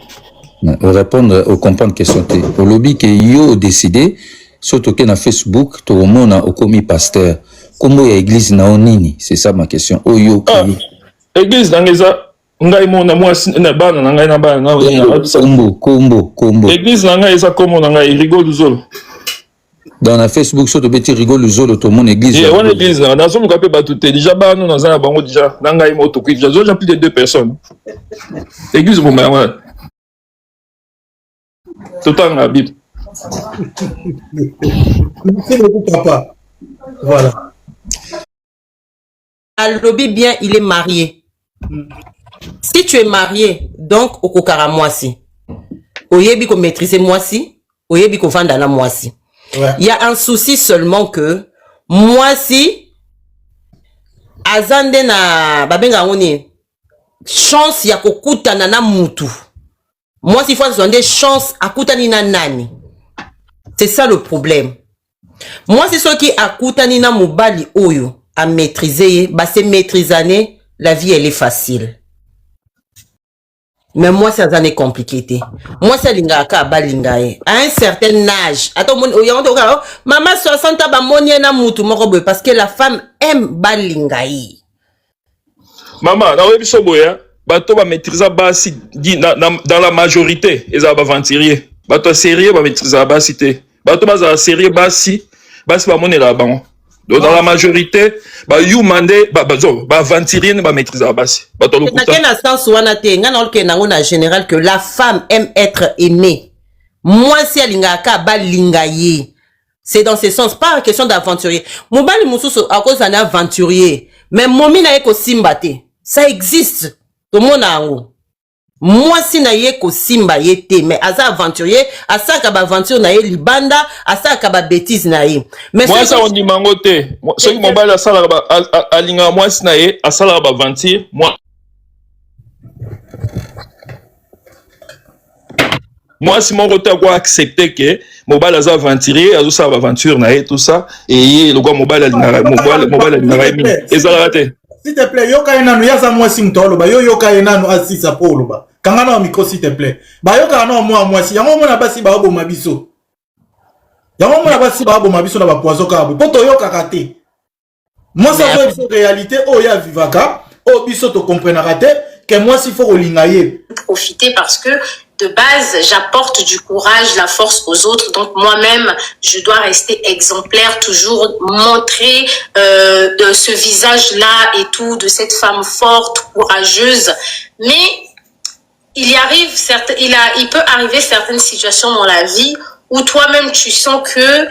répondre au comprendre question te au lobby que yo décidé surtout que na Facebook to mona okomi pasteur kombo ya église na onini c'est ça ma question oyo église nangeza ngai mona mwasi na bana na ngai na bana na kombo église na ngai eza kombo na ngai rigole zolo dans la Facebook surtout beti rigole zolo to mon église et on église na zo mukape batu te déjà bana na za bango déjà na ngai moto qui déjà plus de 2 personnes église bon ma tout en la Bible. Merci beaucoup, papa. Voilà. Alobi bien, il est marié. Si tu es marié, donc au kokara moisi. Oyebi ko maîtriser moisi, oyebi ko vanda na moisi. Il y a un souci seulement que moisi azande na babenga ngoni chance ya kokutana na mutu. Moi, s'il faut se donner des chances à Koutanina Nani. C'est ça le problème. Moi, c'est ce qui a Koutanina Moubali Oyo à maîtriser. Bah, c'est maîtriser, la vie, elle est facile. Mais moi, ça en est compliqué. Moi, c'est l'ingaka balingaye. À un certain âge. Attends, maman 60 ans, bah, monia na mutu morobe. Parce que la femme aime balingaye. Maman, na webi soboya. Bato ba maîtriser basi dans la majorité ils ont aventurier bato sérieux ba maîtriser basi te bato ba sérieux basi ba monela bango donc dans la majorité ba you mandé ba aventurier ne ba maîtriser basi bato le kuta na sens wana te ngana olke nango na général que la femme aime être aimée moi si alingaka ba lingaye c'est dans ce sens pas question d'aventurier mobali mususu à cause d'un aventurier mais momi na eko simba te ça existe. Tout le monde moi si na ye ko simba yete mais asa aventurier asa ka ba aventure na ye libanda asa ka ba bêtise na ye mais moi ça on dit mangote ceux qui mobile asala ba alinga moi si na ye asala ba aventure Moi, si mon côté quoi accepter que mobile a aventurier, a ça aventure na et tout ça et le gars mobile et ça raté. S'il te plaît, yoka enano yaza moi singtolo ba yoka enano asisa polo ba. Kangana micro s'il te plaît. Ba yoka no moi si yango mona basi ba oboma biso. Yango mona basi ba oboma biso na ba poison ka bo. Poto yoka kate. Moi ça veut dire réalité oh ya vivaka, oh biso to comprendre raté que moi s'il faut relingaye. Profiter parce que de base, j'apporte du courage, la force aux autres. Donc moi-même, je dois rester exemplaire, toujours montrer de ce visage-là et tout, de cette femme forte, courageuse. Mais il peut arriver certaines situations dans la vie où toi-même tu sens que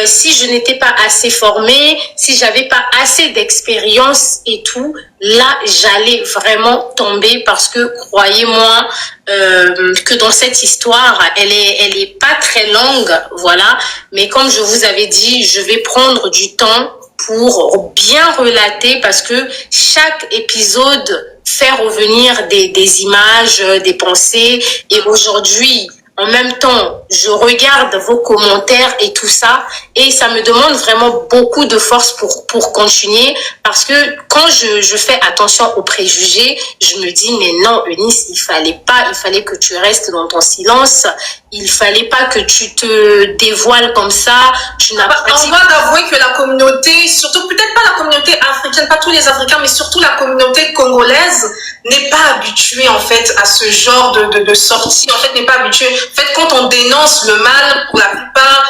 si je n'étais pas assez formée, si j'avais pas assez d'expérience et tout, là j'allais vraiment tomber parce que croyez-moi que dans cette histoire, elle est pas très longue, voilà. Mais comme je vous avais dit, je vais prendre du temps pour bien relater parce que chaque épisode fait revenir des images, des pensées. Et aujourd'hui, en même temps, je regarde vos commentaires et tout ça, et ça me demande vraiment beaucoup de force pour continuer, parce que quand je fais attention aux préjugés, je me dis, mais non, Eunice, il fallait que tu restes dans ton silence, il fallait pas que tu te dévoiles comme ça, tu n'as pas... On va avouer que la communauté, surtout peut-être pas la communauté africaine, pas tous les Africains, mais surtout la communauté congolaise, n'est pas habituée en fait à ce genre de sortie, en fait n'est pas habituée. En fait, quand on dénonce le mal, pour la plupart,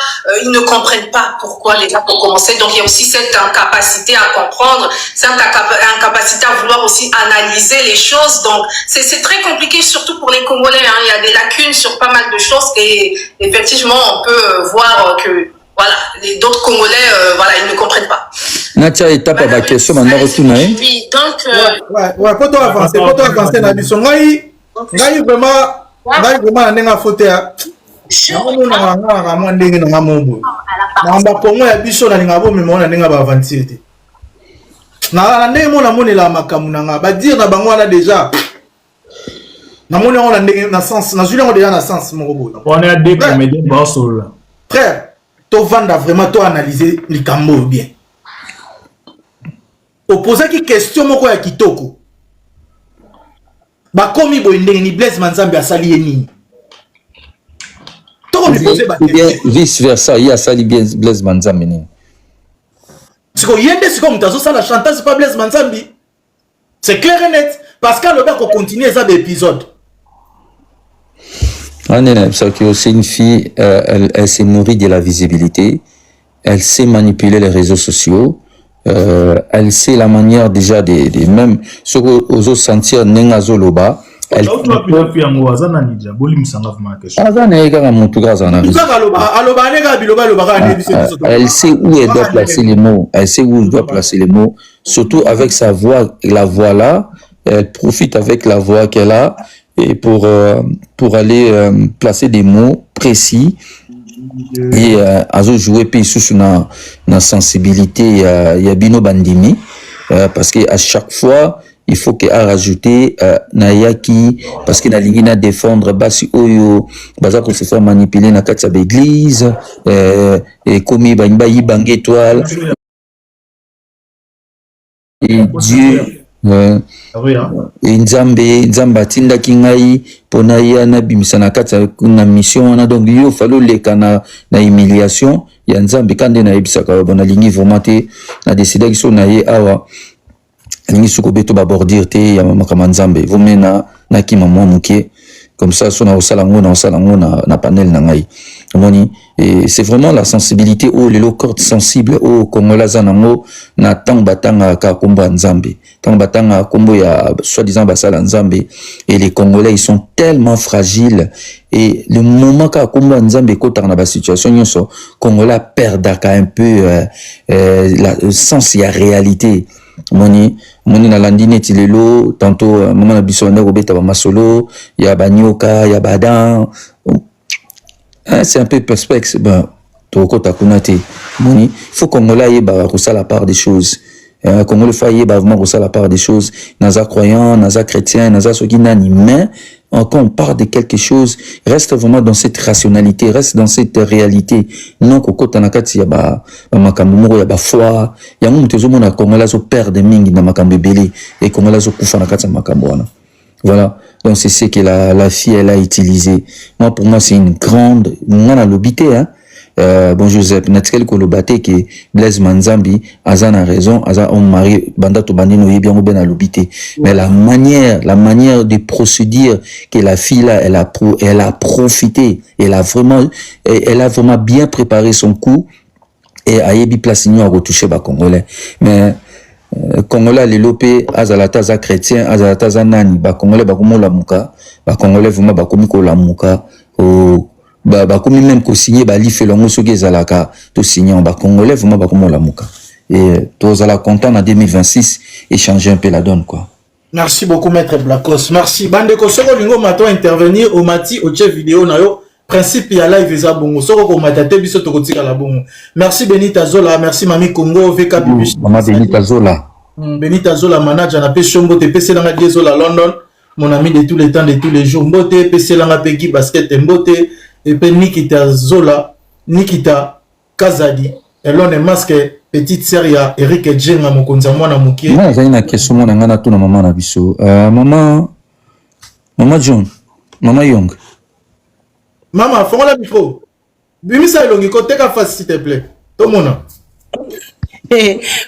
ils ne comprennent pas pourquoi les gens ont commencé. Donc il y a aussi cette incapacité à comprendre, cette incapacité à vouloir aussi analyser les choses. Donc c'est très compliqué, surtout pour les Congolais. Hein. Il y a des lacunes sur pas mal de choses et effectivement on peut voir que voilà, d'autres Congolais, voilà, ils ne comprennent pas. Natia étape à la question maintenant retourne. Oui, donc ouais, faut avancer na biso ngai vraiment nenga faute ya. On a vraiment ndenge na mambo. Na mba Congo ya biso na linga bo memona nenga ba avancer te. Na ndenge mona monela makamu nanga ba dire na bango wana déjà. Na mona on a ndenge na sens, na zulé on déjà na sens mon robot. On est à deux comédiens dans sol. Frère, to vanda vraiment to analyser likambo bien. Opposer qui question moko ya kitoko. Ba komi bo ndenge ni Blaise Manzambe asali eni. To me poser ba question. Vice versa, il y a sali bien Blaise Manzambe ni. Siko yende siko mutazo sala chantage c'est pas Blaise Manzambe. C'est clair et net parce que le ko continuer ça d'épisode. C'est une fille, elle s'est nourrie de la visibilité, elle sait manipuler les réseaux sociaux, elle sait la manière déjà de même ce aux autres sentir nengazo loba. Elle sait où elle doit placer les mots, elle sait où elle doit placer les mots, surtout avec sa voix, la voix là, elle profite avec la voix qu'elle a. Et pour aller placer des mots précis et à jouer puis sous na sensibilité il y a bino bandimi parce que à chaque fois il faut qu'il a rajouté nayaki parce que na lingi na défendre basi oyo baza ko se faire manipuler na kati ya l'église et komi ba yibange étoile et Dieu nzambe atindaki ngai mpona ye anabimisa na kati na mission wana donc yo falo leka na humiliation ya nzambe kande nayebisaka bona lingi vraiment te na décidaki so na ye awa lingi soko beto babordir te ya makambo nzambe vomena nakima mwa moke comme ça so na osala ngo na panel na ngai moni et c'est vraiment la sensibilité au les cordes sensibles au Congolais zanango na tang batanga ka kombo nzambe tang batanga kombo ya soi-disant basala nzambe et les Congolais ils sont tellement fragiles et le moment ka kombo nzambe ko na ba situation nyonso Congolais perdaka un peu la sens ya réalité moni na landine tilelo tantôt mama na biso na robeta ba masolo ya banyoka ya badan. C'est un peu perspective. Ben, il faut qu'on ait la part des choses. Congolais failli vraiment pour ça la part des choses naza croyant naza chrétien naza soki nani mais quand on parle de quelque chose reste vraiment dans cette rationalité reste dans cette réalité non kokota na kati ya ba makambo moko ya ba foi ya mutu zo mona Congolais zo perdre mingi na makambo belé et Congolais zo kufa na kati ya makambo wana voilà donc c'est ce que la fille elle a utilisé moi pour moi c'est une grande ngana lobité hein. Bon Joseph Natkel Kolobate qui Blaise Manzambi Azan a raison Azan on mari Bandato Bandino est bien à l'obité mais la manière de procédure que la fille là elle a profité elle a vraiment bien préparé son coup et a yebi place à retoucher ba Congolais mais Congolais les lopé azalata za chrétien azalata za nani ba Congolais ba komo la muka ba Congolais vraiment ba komi ko la muka o comme même ko signé ba li fait longo soki ezalaka to signé ba Congolais vraiment ba komo la muka et to zala content en 2026 et changer un peu la donne quoi. Merci beaucoup maître Blacos. Merci bande ko soko lingo mato intervenir au mati au chef vidéo na yo principe ya live eza bongo soko ko matate biso to kotika la bongo. Merci Benita Zola, merci Mami Congo VK Bibi. Mama Benita Zola. Benita Zola manager na pe Shombo te PC langa Zola London, mon ami de tous les temps de tous les jours. Mbote PC langa Peggy basket Mbote et puis Nikita Zola, Nikita Kazadi, Elone Masque, petite sœur ya Eric Djenga mokonza mwana mukie. Moi j'ai une question mona ngana tuna maman na biso. Maman John, maman Young. Maman, fongola la micro. Bimisa elongi côté ka face s'il te plaît. Tout le monde.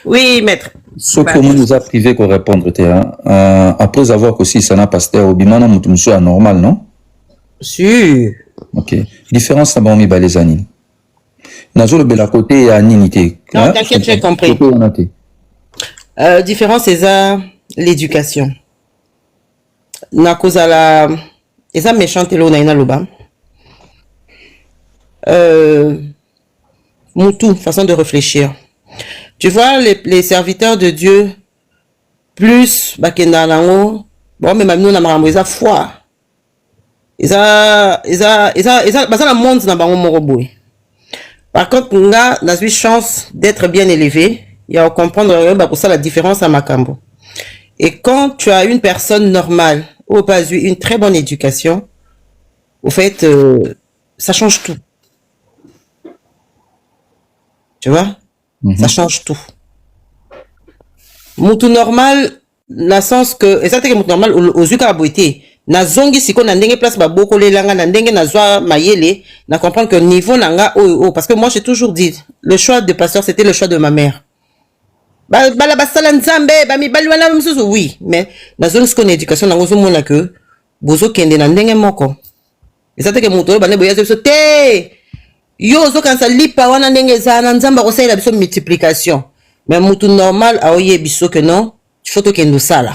Oui, maître. Ce que nous a privé qu'on répondre après avoir aussi ça n'a pasteur au bimana mutumsu anormal non? Sûr. Ok. Différence là-bas, on met les années. Nazo le bel côté à ninité. Non, t'inquiète, j'ai compris. Différence, c'est ça, l'éducation. Na cause à la, et ça méchante là, on a une aloba. Moutou, façon de réfléchir. Tu vois, les serviteurs de Dieu, plus, bakenda lango, bon, mais même nous, on a marre, ils ont foi. Ils ont la monde na bango moko boy. Par contre, nga n'a eu chance d'être bien élevé, il y a à comprendre pour ça la différence à Makambo. Et quand tu as une personne normale ou pas eu une très bonne éducation, au fait, ça change tout. Tu vois? Ça change tout. Moutou normal, dans le sens que, et ça c'est que moutou normal, aux yeux boité, na zongi siko na ndenge place ba boko lelanga na ndenge na zwa mayele, na comprendre que niveau nanga parce que moi j'ai toujours dit, le choix de pasteur c'était le choix de ma mère. Bala basala nzambe, ba mi bali wana msusu, oui, mais na zone siko na éducation na ngozo mona que, bozo kende na ndenge moko. Et ça c'est que moutou ba ne boya zebiso, te! Yo zo kansa lipa wana ndenge za na nzamba ko saila biso multiplication. Mais moutou normal a oye biso que non, il faut to kendo sala.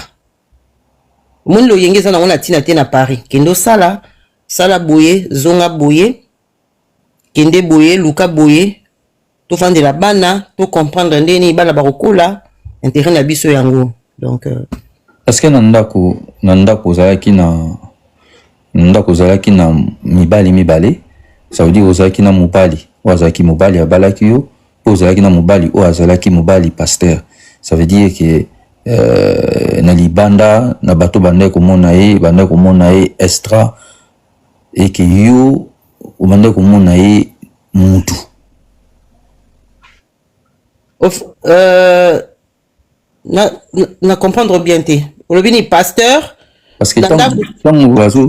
Moun lo yenge za na wana tina te na Paris. Kendo sala boye, zonga boye, kende boye, luka boye, to fande la bana, to comprendre ndeni bala barokola, intérêt na biso yango. Donc est-ce que nandako zalaki na mibali ça veut dire ozalaki na mobali ou azalaki mobali abalaki yo ozalaki na mobali ou azalaki mobali pasteur ça veut dire que na libanda na bato banda komona ye extra et que yo banda komona ye mutu na comprendre bien te olobini pasteur parce que tant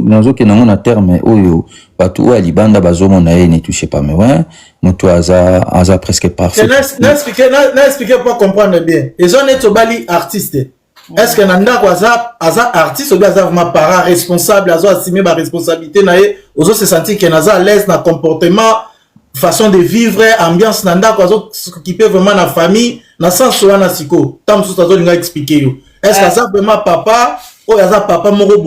nazo ke nango na terme oyo bato oyo libanda bazomona ye ne touche pas mais ouais moto aza presque parfait na expliquer pour comprendre bien ils ont été bali artiste est-ce que nanda ko aza artiste ou bien aza vraiment parent responsable azo assumer ba responsabilité na ye ozo se sentir que naza à l'aise na comportement façon de vivre ambiance nanda ko azo s'occuper vraiment na famille na sens wana siko tam so azo linga expliquer yo est-ce que aza vraiment papa ou aza papa moko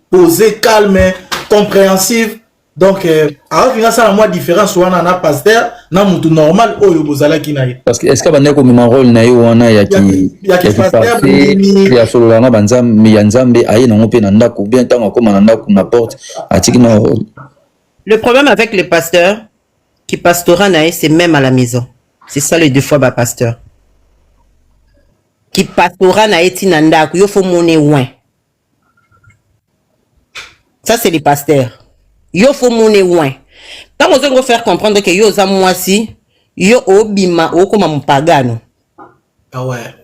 posé calme compréhensif donc alors qu'il y a ça la moi différence wana na pasteur na mutu normal oyo bozala ki na ye parce que est-ce que bande ko mema rôle na yo wana ya ki pasteur ya solo na banzambe ya nzambe aye na ngope na ndako bien tant ko na ndako na porte atiki na rôle. Le problème avec les pasteurs qui pastorant na c'est même à la maison. C'est ça les deux fois ba pasteur. qui pastora na eti na ndako yo faut monnaie ouin. Ça c'est les pasteurs. Yo faut monnaie ouin. Quand on veut faire comprendre que yo za mwasi yo obima okoma mpagano. Ah ouais.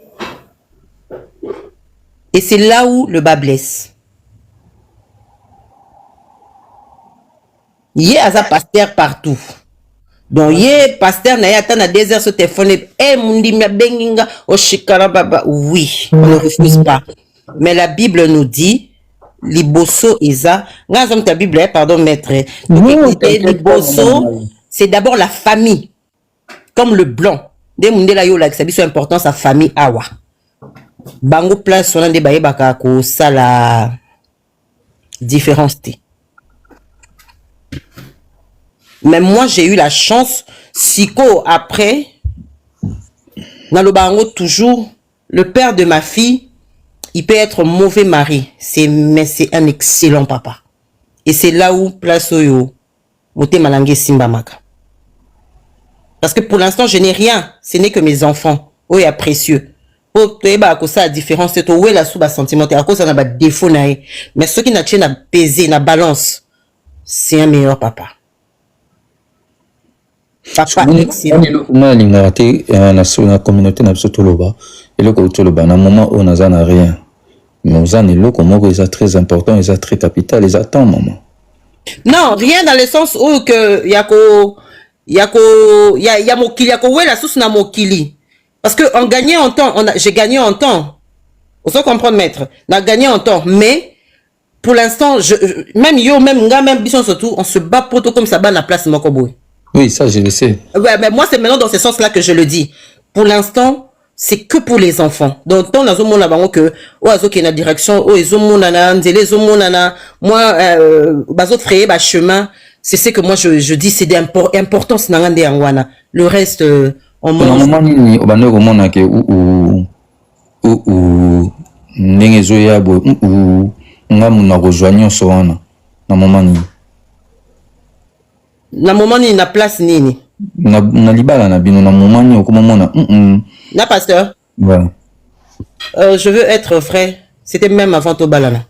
Et c'est là où le bas blesse. Yé aza pasteur partout. Donc yé pasteur na yata na 2 heures sur téléphone mundi mia benginga o shikara baba. Oui, on ne refuse pas. Mais la Bible nous dit liboso eza ngazom ta Bible pardon maître. Liboso c'est d'abord la famille. Comme le blanc. Des mundi la yo la ça biso importance sa famille awa. Bango place on a des baye baka ko ça la différence. Mais moi, j'ai eu la chance, siko après, dans le bango toujours, le père de ma fille, il peut être mauvais mari, mais c'est un excellent papa. Et c'est là où place oyo, moté malangé simba maka. Parce que pour l'instant, je n'ai rien, ce n'est que mes enfants, oyo ya précieux. Pour te ba ko ça la différence, c'est où la sous bas sentimentaire, à cause ça n'a pas défaut naé. Mais ce qui n'a tient à peser, na balance, c'est un meilleur papa. Papa excellent. Na linga te na communauté na biso toloba eloko toloba na moment où naza na rien. Mais oza na eloko moko eza très important, eza très capital, eza temps maman. Non, rien dans le sens où que y a mokili yako wela sous na mokili. Parce que on gagnait en temps, j'ai gagné en temps. On se comprend maître. On a gagné en temps, mais pour l'instant même yo même nga même bison surtout on se bat poto comme ça bat na place mokoboy. Oui, ça je le sais. Ouais, mais moi c'est maintenant dans ce sens-là que je le dis. Pour l'instant, c'est que pour les enfants. Donc on a zomo na bango que oazo qui na direction, zomo na nzele zomo na moi bazo frayer ba chemin, c'est ce que moi je dis c'est d'importance na ngande yangwana. Le reste on mange. Normalement ni obande ko mona ke ou ndenge zo ya bo ou ngamu na rejoindre so wana. Na moment ni na moment ni na place nini na libala na bino na moment ni okoma mona na pasteur ouais. Je veux être vrai, c'était même avant Tobalana.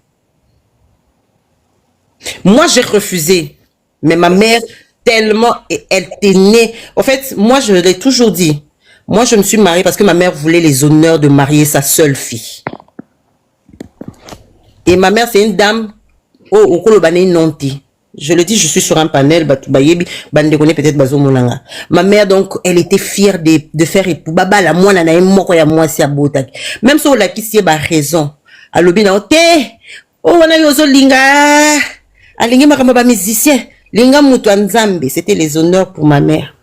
Moi j'ai refusé, mais ma mère tellement elle était née. En fait, moi je l'ai toujours dit. Moi je me suis mariée parce que ma mère voulait les honneurs de marier sa seule fille. Et ma mère c'est une dame au kolobane nonti. Je le dis, je suis sur un panel, peut-être ma mère donc, elle était fière de faire époux. Baba la moi na moko ya moi si abota. Même si on la qui c'est raison. Alobi na ote. Oh wana yozo linga. Alingi makamba ba musicien. Linga mutu nzambe, c'était les honneurs pour ma mère.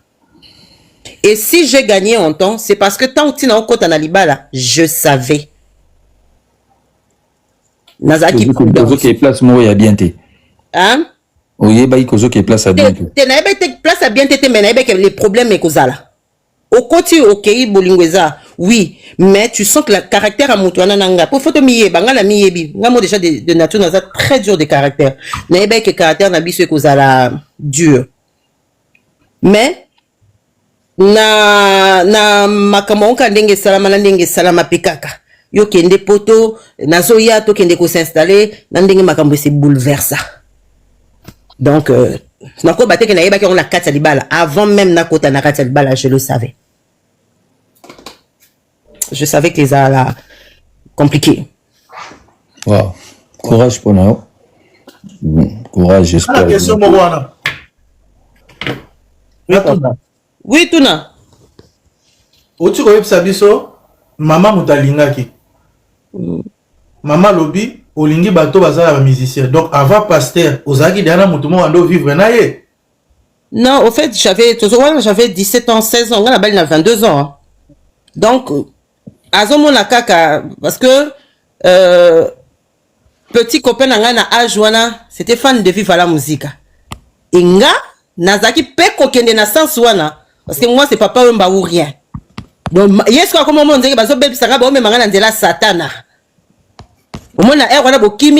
Et si j'ai gagné en temps, c'est parce que tant que tu n'as pas na libala, je savais. Nazaki qui place mo ya bien té. Hein? Oui, bah il cause qui place à bien. Place à bien tété mais les problèmes est causala. Au côté OK bolingweza. Oui, mais tu sens que le caractère à mutwana nanga. Pour photo miye banga la miyebi. Ngamo déjà de nature naza très dur de caractère. Na ebe que caractère na biso causala dur. Mais na makamonka ndenge salama pikaka. Yo kende poto nazo ya to kende ko s'installer na ndenge makambo se bouleversa. Donc, avant même je le savais. Je savais que les là compliqué. Wow. Courage pour nous. Courage, j'espère. Oui, Tuna. Oti ko yebisa biso mama mutalingaki. Mama lobi olingi bato bazala ba musicien. Donc avant pasteur, ozaki dana mutu mo ando vivre na ye. Non, au fait, j'avais 17 ans, 16 ans, on a 22 ans. Hein. Donc azomo na kaka parce que petit copain na âge wana, c'était fan de vivre à la musique. Inga nazaki pe kokende na sens wana parce que moi c'est papa wemba ou rien. Donc yes quoi comme on dit bazo bébé sanga ba même ngana ndela satana. Au moins la wana bokim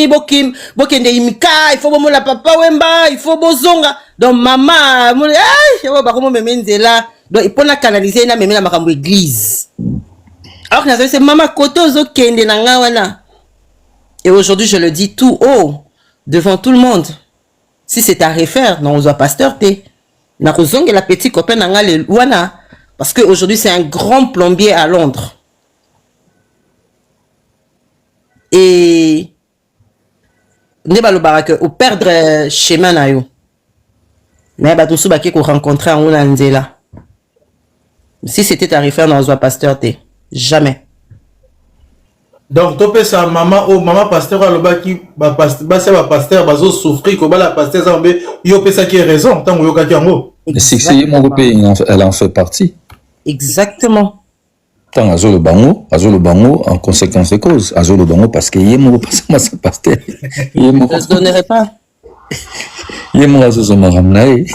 bokende imika, il faut bomo la papa wemba, il faut bozonga. Donc maman ay ba komo memenzela. Donc il faut la canaliser na memela makambo église. Alors que c'est maman koto zo kende na nga wana. Et aujourd'hui, je le dis tout haut, devant tout le monde. Si c'est à refaire, non, on doit pasteur té. Na kozonge la petite copain na nga le wana. Parce qu'aujourd'hui, c'est un grand plombier à Londres. Et ne ba lo baraka ou perdre chemin na yo. Mais ba tout souba qui ko rencontrer en nzela. Si c'était à refaire, non, on doit pasteur té. Jamais. Donc, tu peux sa maman ou maman pasteur à l'oba qui va pasteur, va souffrir, comme la pasteur, ça va yo peut ça qui est raison, tant que yo kaki ango. Si c'est mon pays, elle en fait partie. Exactement. Tant azolo bango, en conséquence de cause. Azolo bango parce que yé mon pasteur. Je ne donnerai pas. Yé mon azozo maramnae.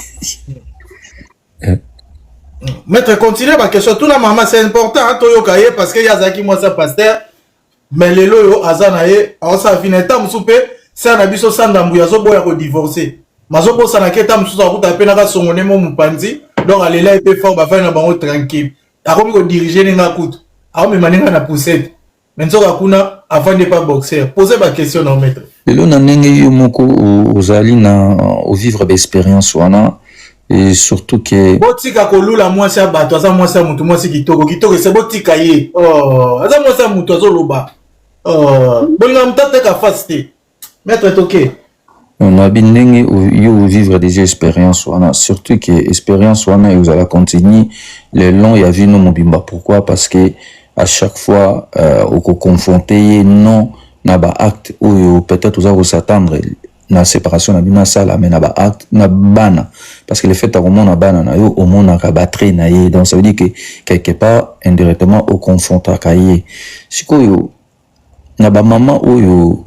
Maître, continuez ma question. Tout la maman, c'est important, hein, Toyo Kaye, parce que Yazaki, moi, c'est pasteur. Mais les loyo, Azanaye, alors ça finit, tam soupe, c'est un abisso sandambu, yazo boya ko divorcer. Mazo po sanake, tam soupe, à peine à son mon mupandi, donc elle est là, et puis fort, bah, faire un bango tranquille. Alors, on diriger les nakout. Alors, mais maninga na poussette. Maintenant, Kakuna, avant de pas boxer. Posez ma question, non, maître. Et là, on a n'engagé moko aux alina, au vivre d'expérience, wana. Et surtout que botika kolula mwasi ya bato aza mwasi ya mutu mwasi kitoko se botika ye aza mwasi ya mutu azoloba bolinga mutu ateka fasi te maître toke on a bien n'engagé au vivre des expériences wana, surtout que expérience wana et vous allez continuer le long il y a vu nos mobimba. Pourquoi? Parce que à chaque fois au confronter non na ba acte ou peut-être vous allez s'attendre na séparation na bina sala mais na ba acte na bana parce que le fait à moment na bana na yo au monde na battre na ye, donc ça veut dire que quelque part indirectement au confronter kaye sikoyo na ba maman oyo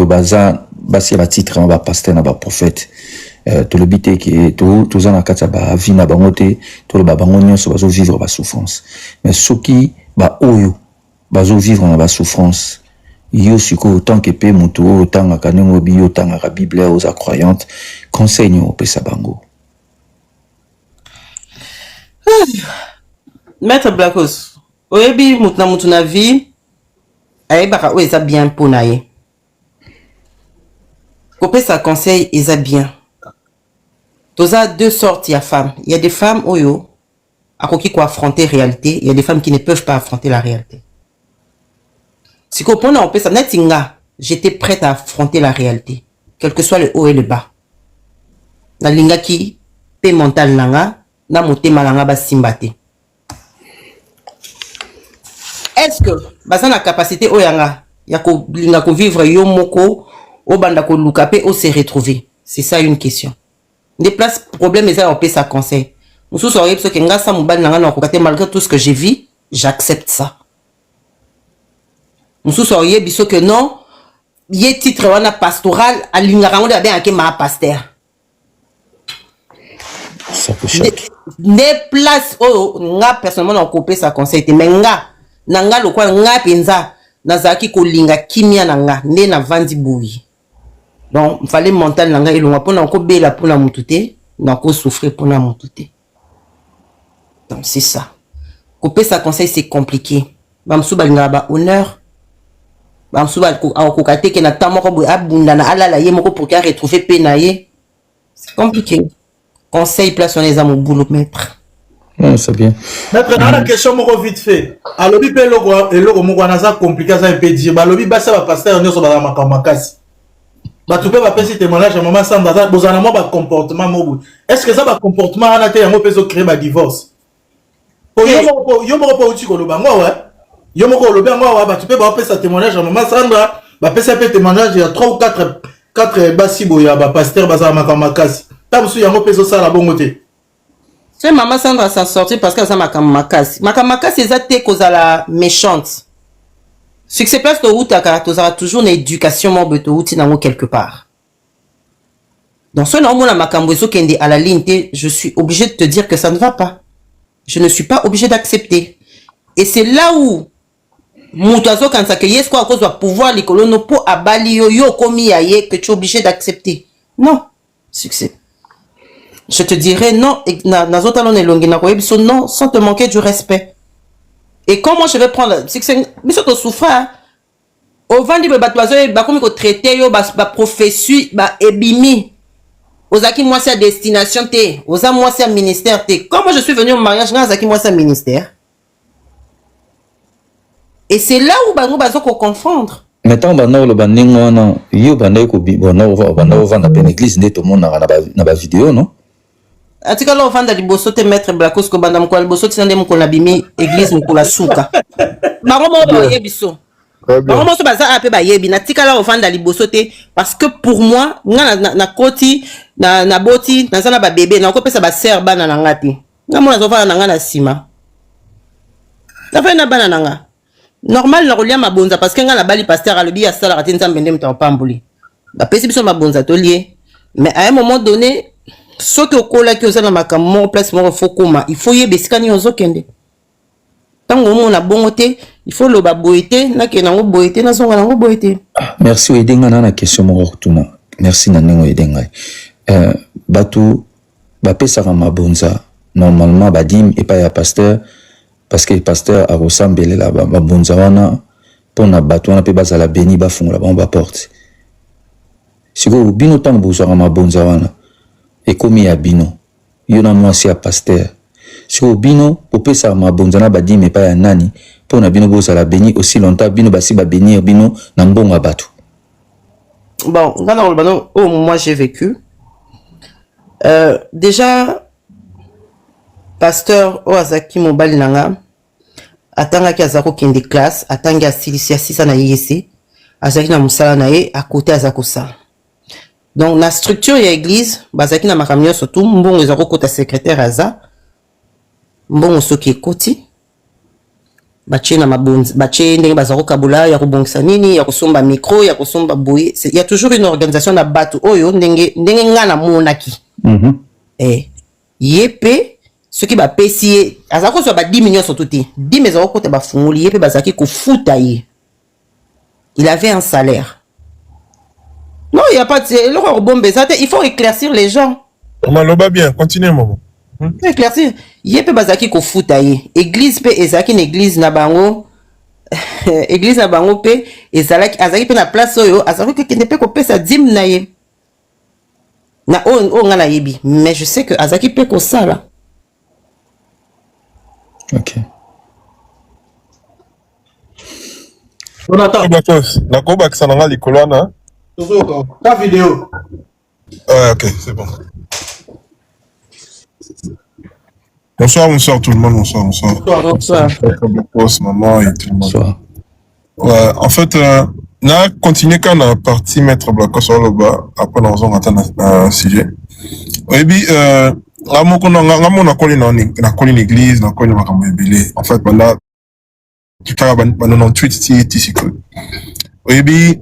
baza basi ba titre na ba pasteur na ba prophète to le bité que to za na kata ba vie na bango te to le ba bango nyonso bazo vivre ba souffrance mais soki ba oyo bazo vivre na ba souffrance yo siko autant que pe mutu autant ka nengo bi autant ka bible aux croyantes conseil ni opesa bango. Maître Blacos, oyebi mutu na vie ayebaka o eza bien pona ye. Kopesa conseil eza bien. Toza deux sortes ya femmes. Il y a des femmes oyo akoki ko affronter réalité, il y a des femmes qui ne peuvent pas affronter la réalité. Si qu'on a ça netinga, j'étais prête à affronter la réalité, quel que soit le haut et le bas. Na linga ki pe mental nanga, na motema nanga ba simbate. Est-ce que baza na capacité oyanga ya ko linga ko vivre yo moko o banda ko luka pe o se retrouver? C'est ça une question. Des places problème eza on peut ça conseil. Musu so yebso ke nga sa mobali nanga na ko kate malgré tout ce que j'ai vu, j'accepte ça. Nous sommes biso que non, yé titre wana pastoral à l'ingrango de bien ma pasteur. Ça peut choquer. Des places oh nga personnellement on couper sa conseil mais nga nanga lo kwa nga penza nazaki ko linga kimia nanga ne na vandi boui. Donc il fallait mental nanga elonga pona ko bela pona mutute na ko souffrir pona mutute. Donc c'est ça. Couper sa conseil c'est compliqué. Bamsu balinga ba honneur. C'est compliqué. Conseil place on les amours boulot maître. C'est bien. Maître, dans la question moko vite fait. Alobi pe logo moko na ça compliqué ça peut dire. Alobi ba ça va pasteur nyoso ba makasi. Ba tu peux pas passer témoignage à maman Sandra ça bozana mo ba comportement mobu. Est-ce que ça ba comportement ana te yango peso créer ba divorce? Yo moko po uti ko lo bango ouais. Yo moko lobi ngo wa tu peux ba pesa témoignage à maman Sandra ba pesa pe témoignage il y a 3 ou 4 basibo ya ba pasteur ba za makasi tabusu yango peso sala bongo te. C'est maman Sandra s'en sortir parce que ça makasi eza te kozala méchante. Succès place to utaka tozara toujours une éducation mo beto uti nango quelque part. Donc ce nom la makambo ezo kende à la ligne te, je suis obligé de te dire que ça ne va pas. Je ne suis pas obligé d'accepter. Et c'est là où Moutazo quand ça que yes quoi à cause de pouvoir les colons pour abali yo komi aye que tu es obligé d'accepter. Non, succès. Je te dirais non, non, sans te manquer du respect. Et quand moi je vais prendre, c'est que c'est mais surtout souffrant. Au vent de battoiseau, bah comme il traité yo, bah profession, bah ebimi. Aux acquis moi c'est à destination t, aux a moi c'est à ministère t. Quand moi je suis venu au mariage, aux acquis moi c'est à ministère. Et c'est là où bah nous basons qu'on confondre. Maintenant bana le banding wana, yo bana ko bi bana vanda pen église nde to mona na ba vidéo non? Atika là au vent de liboso te mettre blakos ko banda mko liboso ti ndem ko na bimi église mko la suka. Ba ngomo ba yebiso. Vraiment ce bazar un peu bayebi na tikala ofanda liboso te parce que pour moi na koti na boti na sana ba bébé na ko pesa ba sœur bana na ngati na mona zo na nga na sima na fa na bana nga normal na kolia mabonza parce que nga na bali pasteur alobi ya sala ratin nzambe ndem ta pambuli ba pesi biso mabonza to lié mais à un moment donné ce que okola ki osala makambo place mo faut koma il faut yebesikani ozokende. Tango mona bongote, il faut le baboité, na ke nango boité, na songa nango boité. Merci Oedenga na question mo retourna. Merci na ningo Oedenga. Batu ba pesa ma bonza normalement badim et pas ya pasteur parce que le pasteur a ressemblé là ba bonza wana pour na batu wana pe bazala béni ba fonga ba ba porte. Siko bino tango bozwa ma bonza wana et comme ya bino. Yo na moi si ya pasteur. Sur bino pour pesa ma bonzana badi mais pas ya nani pour na bino bosa la béni aussi longtemps bino basi ba bénir bino na mbonga batu. Bon, moi j'ai vécu déjà pasteur Oazaki Mobali nanga atanga ki azako kende classe atanga silisia sisa na yesi azaki na musala na ye à côté azako ça. Donc la structure ya église bazaki na makamyo surtout mbongo ezako kota secrétaire aza mbongo soki ekoti bache na mabonzi bache ndenge bazako kabula ya kobongisa nini ya kosomba micro ya kosomba boye il y a toujours une organisation na batu oyo ndenge ngana monaki yepe soki ba pesi azako so ba 10 millions surtout 10 mais azako kota ba funguli yepe bazaki ko futa ye il avait un salaire non il y a pas de bombe il faut éclaircir les gens Maloba bien continue maman. Éclaircir yepe bazaki ko futa ye église pe ezaki na église na bango église na bango pe ezalaki azaki pe na place oyo azaki kende pe ko pesa dim na ye na o nga na yebi mais je sais que azaki pe ko sala. OK. On attend Bakos na ko bakisa nga likolo na ta vidéo. Ouais, OK, c'est bon. Bonsoir tout le monde, bonsoir. Bonsoir. Maman et tout le monde. Bonsoir. Ouais, en fait, on a continué quand on a parti mettre Blacko sur le bas, après on a atteint un sujet. Et puis, on a collé une église, on a collé une église. En fait, pendant 98, et puis,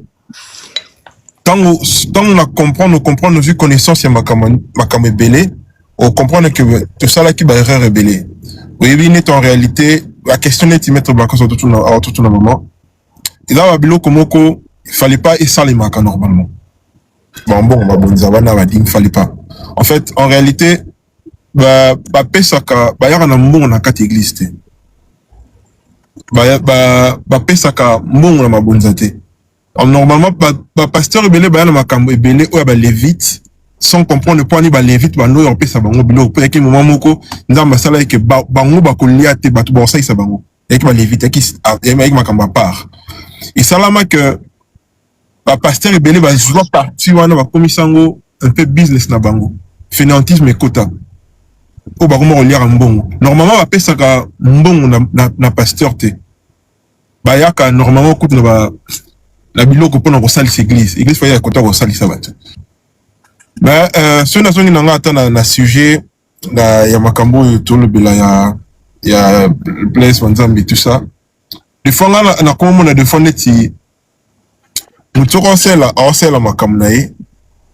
tant on comprend, vu connaissance, il y a ma belé. On comprend que tout ça là qui va être rébellé. Oui, mais en réalité, la question est de mettre Blacko sur tout le moment. Et là, il fallait pas et ça les marques normalement. Il fallait pas. En fait, en réalité, pesaka, y a un bon na quatre églises. Pesaka, bon na mabonzate. Normalement, pasteur rebelle, y a un rebelle, ou y lévite. Sans comprendre le point ni ba lévite ba no on sa bango bilo pour que moment moko nzamba sala que bango ba kolia te batu ba sa bango et que ba lévite qui avec makamba part et salama que ba pasteur rebelle ba jouer parti wana ba komisango un peu business na bango fainéantisme et quota o ba komo kolia mbongo normalement ba pesa ka mbongo na pasteur te ba yaka normalement kout na biloko pona ko salisa église fa ya kota ko salisa batu. Mais ce n'est pas un sujet il y a makambo tout le bila il y a Blaise Wanzambi tout ça des fois on a comme on a des fois neti nous trouvons celle makambo nae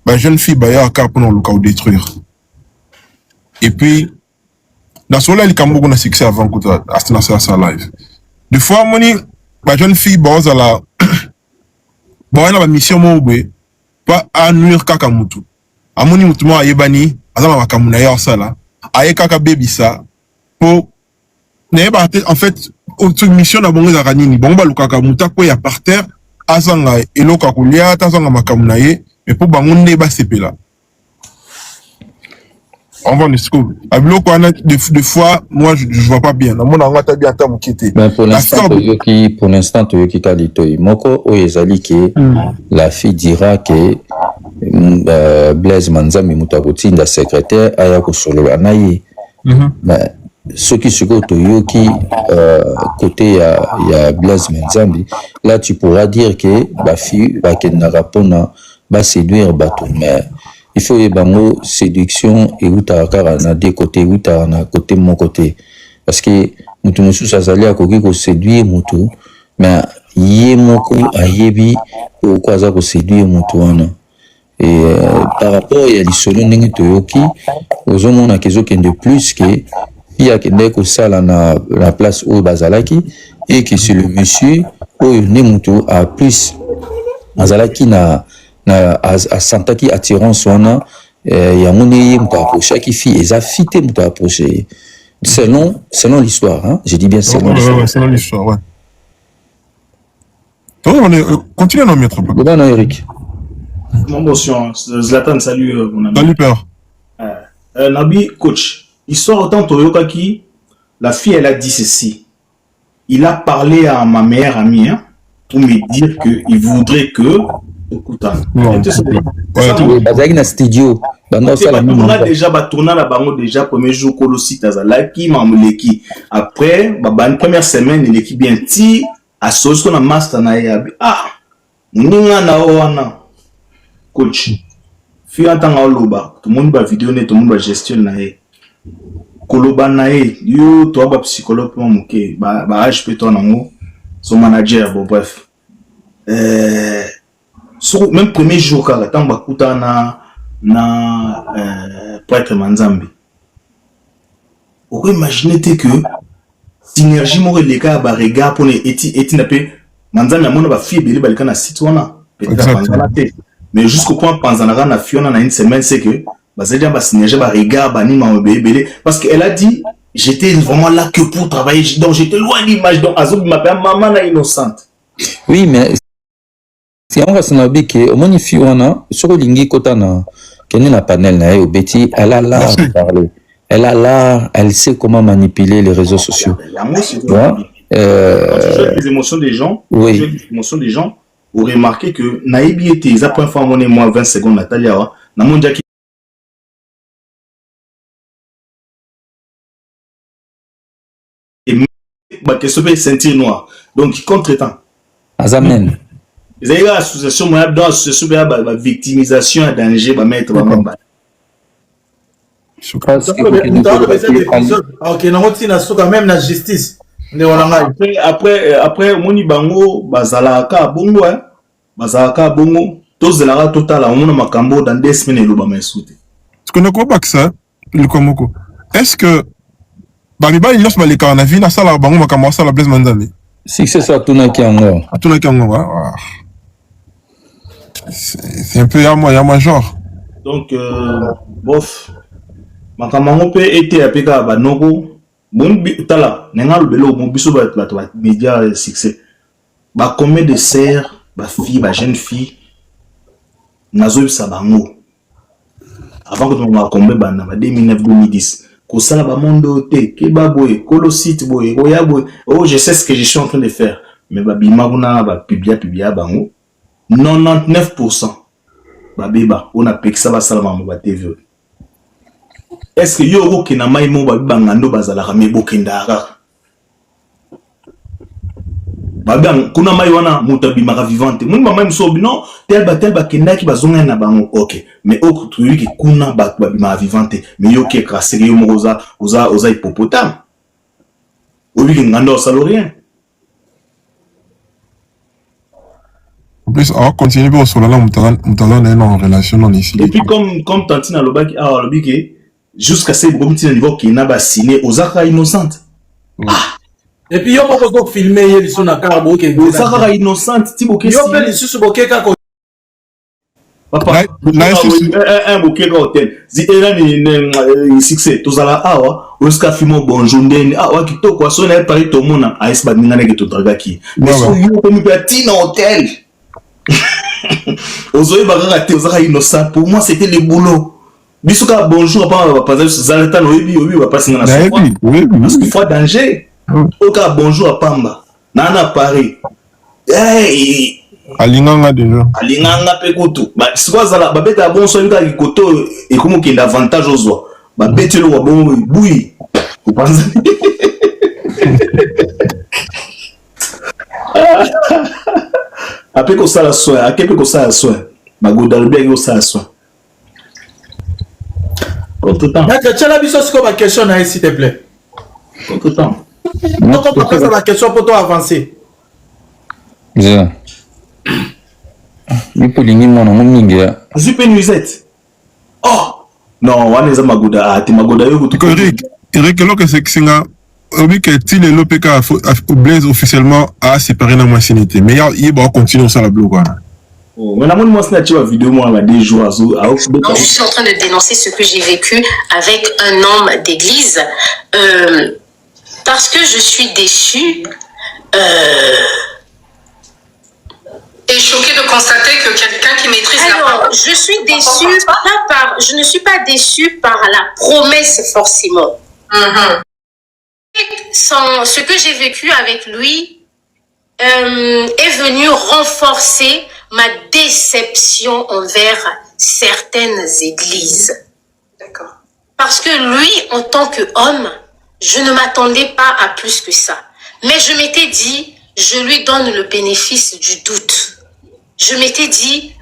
ba jeune fille ba ya ka pour le cas détruire et puis dans cela les kambo on a succès avant que Astina ça live des fois moni ba jeune fille ba za la ba na mission mo pas à nuire kaka mutu amoni mutumo ayebani azama makamuna ya sala aye kaka bebisa po neba en fait mission na bongo ezalaka nini bango balukaka moto akwea par terre azanga eloko ya kolia azanga makambo na ye mais mpo bango nde basepela on va jusqu'au abiloko wana des fois moi je vois pas bien namona ngo ata bien ata mokete mais pour l'instant toyoki kalitoyi moko oyo ezali ke la fille dira que Blaise Manzambi moto akotinda secrétaire aya kosolola na ye mais soki sikoyo toyoki côté ya Blaise Manzambi là tu pourras dire que bafille bakendaka mpona baséduire bato mais il faut bango séduction et outakara na deux côtés outa na côté mon côté parce que mutu mususu azali akoki ko séduire mutu mais ye moko ayebi ko aza ko séduire mutu wana et par rapport ya lisolo ndenge toyoki ozomona kezokende plus que il akende kosala na place oyo bazalaki et que c'est le monsieur oyo ne mutu a plus azalaki na asantaki attirance wana yango nde ye moto approché aki fille eza fille te moto approché selon l'histoire hein? Je dis bien selon l'histoire ouais. Continue à mettre le bon Eric mon bonsoir Zlatan salut mon ami salut père Nabi coach histoire autant toyokaki la fille elle a dit ceci il a parlé à ma meilleure amie hein, pour me dire que il voudrait que bazalaki na studio on a déjà tourné la bango déjà premier jour kolo site azalaki mamuleki après babani première semaine l'équipe bien ti a soso na master na ya ninga na wana coach fi atanga loba tout monde ba vidéo ne tout monde ba gestion na ye koloba na ye yo to ba psychologue pour moké ba HP to nango son manager bon bref sur même premier jour quand tant bakuta na prêtre Manzambi on peut imaginer que synergie mo les gars ba regard pour les eti na pe Manzambi amona ba fille beli balika na site wana peut-être mais jusqu'au point panzana na fiona na une semaine c'est que bazali ba synergie ba regard ba ni ma beli parce qu'elle a dit j'étais vraiment là que pour travailler donc j'étais loin de l'image donc azob m'appelle maman na innocente oui mais si on reste na biki omoni fi wana soko lingi kota na kene na panel na yo beti elle a l'art de parler elle sait comment manipuler les réseaux sociaux les émotions des gens oui les émotions des gens vous remarquez que naïbi était za point fois monnaie moi 20 secondes Natalia na mondia qui et ba question peut sentir noir donc contre-temps azamen ils ont association moi dans association ba victimisation à danger ba mettre ba mamba ok non tina soka même la justice ne olanga après moni bango bazalaka bongo hein bazalaka bongo tozela total on a makambo dans 2 semaines lo ba mesute tu connais quoi pas que ça le komoko est-ce que ba mibali nyos ba le kana vie na sala bango makambo sala Blaise Manzambi si c'est ça tunaki yango c'est un peu à moi genre donc bof makambo peut été apeka ba noko bon tala nenga lobelo mo biso ba média succès ba combien de sœurs ba fille ba jeune fille nazo bisa bango avant que on va combien ba na 2009 2010 ko sala ba mondo te ke ba boy ko lo site boy ko ya boy oh je sais ce que je suis en train de faire mais ba bima kuna ba publia bango 99% ba beba on a peksa ba sala ma ba TV est-ce que yo ko na mai mo ba bangando bazala ka mebokendara babang kuna mai wana mutabi maka vivante mun ba mai so non tel ba kenda ki bazonga na bango OK mais au truc ki kuna ba maka vivante mais yo ki krasé yo moza oza hippopotame obi ki ngando salorien en plus on continue pour sur là mutala en relation non ici et puis comme Tantina Lobaki lobiki jusqu'à ce niveau qui n'a pas signé aux actes innocentes. Et puis, il y a beaucoup de films qui sont dans le carbo. Aux actes innocentes, il y a beaucoup de Papa, un bouquet hôtel. Si elle succès, tout ça là, jusqu'à film bonjour, kitoko quoi, son est pareil tout le monde a essayé de n'aller que tout dragaki. Mais si vous comme petit hôtel, aux oeufs bagages, aux oeufs innocents, pour moi c'était le boulot. Bisouka bonjour, pas Zalatan oebi va passer dans la soirée. Parce qu'il faut danger. Au cas bonjour à Pamba, Nana Paris. Hey. Alinganga déjà. Alinganga pekutu. Ba sikwa zala ba beta bon so yuka kikoto et comme qu'il avantage aux oies. Ba bete le wa bon bouille. Vous pensez? Après que ça la soin, après que ça la soin. Ba godalbe que ça la soin. Tout le temps. D'accord, tu as la biso sur ma question s'il te plaît. Tout le temps. Donc on peut poser la question pour toi avancer. Bien. Nipolingi mwana mumingia. Zupe nuisette. Oh non, on est magoda. Ah, tu magoda yo tout. Eric, alors que c'est que oui que tu les l'OPK Blaise officiellement a séparé la moissinité. Mais il va continuer ça la bloc. Mais la moi c'est la vidéo moi la des jours. Donc je suis en train de dénoncer ce que j'ai vécu avec un homme d'église parce que je suis déçue. Et choquée de constater que quelqu'un qui maîtrise la parole. Je suis déçue je ne suis pas déçue par la promesse forcément. Ce que j'ai vécu avec lui est venu renforcer ma déception envers certaines églises. D'accord. Parce que lui, en tant qu'homme, je ne m'attendais pas à plus que ça. Mais je m'étais dit, je lui donne le bénéfice du doute. Je m'étais dit,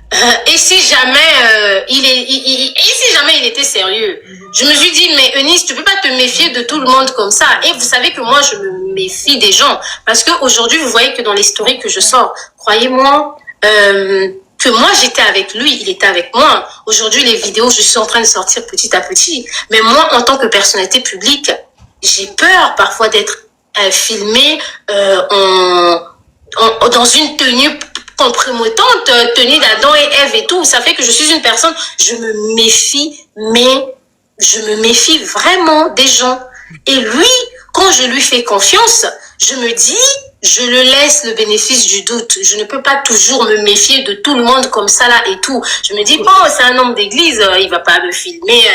et si jamais il était sérieux, je me suis dit, mais Eunice, tu peux pas te méfier de tout le monde comme ça. Et vous savez que moi, je me méfie des gens. Parce qu'aujourd'hui, vous voyez que dans les stories que je sors, croyez-moi, que moi, j'étais avec lui, il était avec moi. Aujourd'hui, les vidéos, je suis en train de sortir petit à petit. Mais moi, en tant que personnalité publique, j'ai peur parfois d'être filmée dans une tenue compromettante, tenue d'Adam et Ève et tout. Ça fait que je suis une personne, je me méfie, mais je me méfie vraiment des gens. Et lui, quand je lui fais confiance, je me dis, je le laisse le bénéfice du doute. Je ne peux pas toujours me méfier de tout le monde comme ça là et tout. Je me dis, bon, c'est un homme d'église, il va pas me filmer.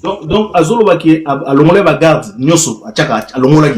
Donc, Azolo Baki, à l'ongolais, garde, Nyoso, à Tchaka, à l'ongolais.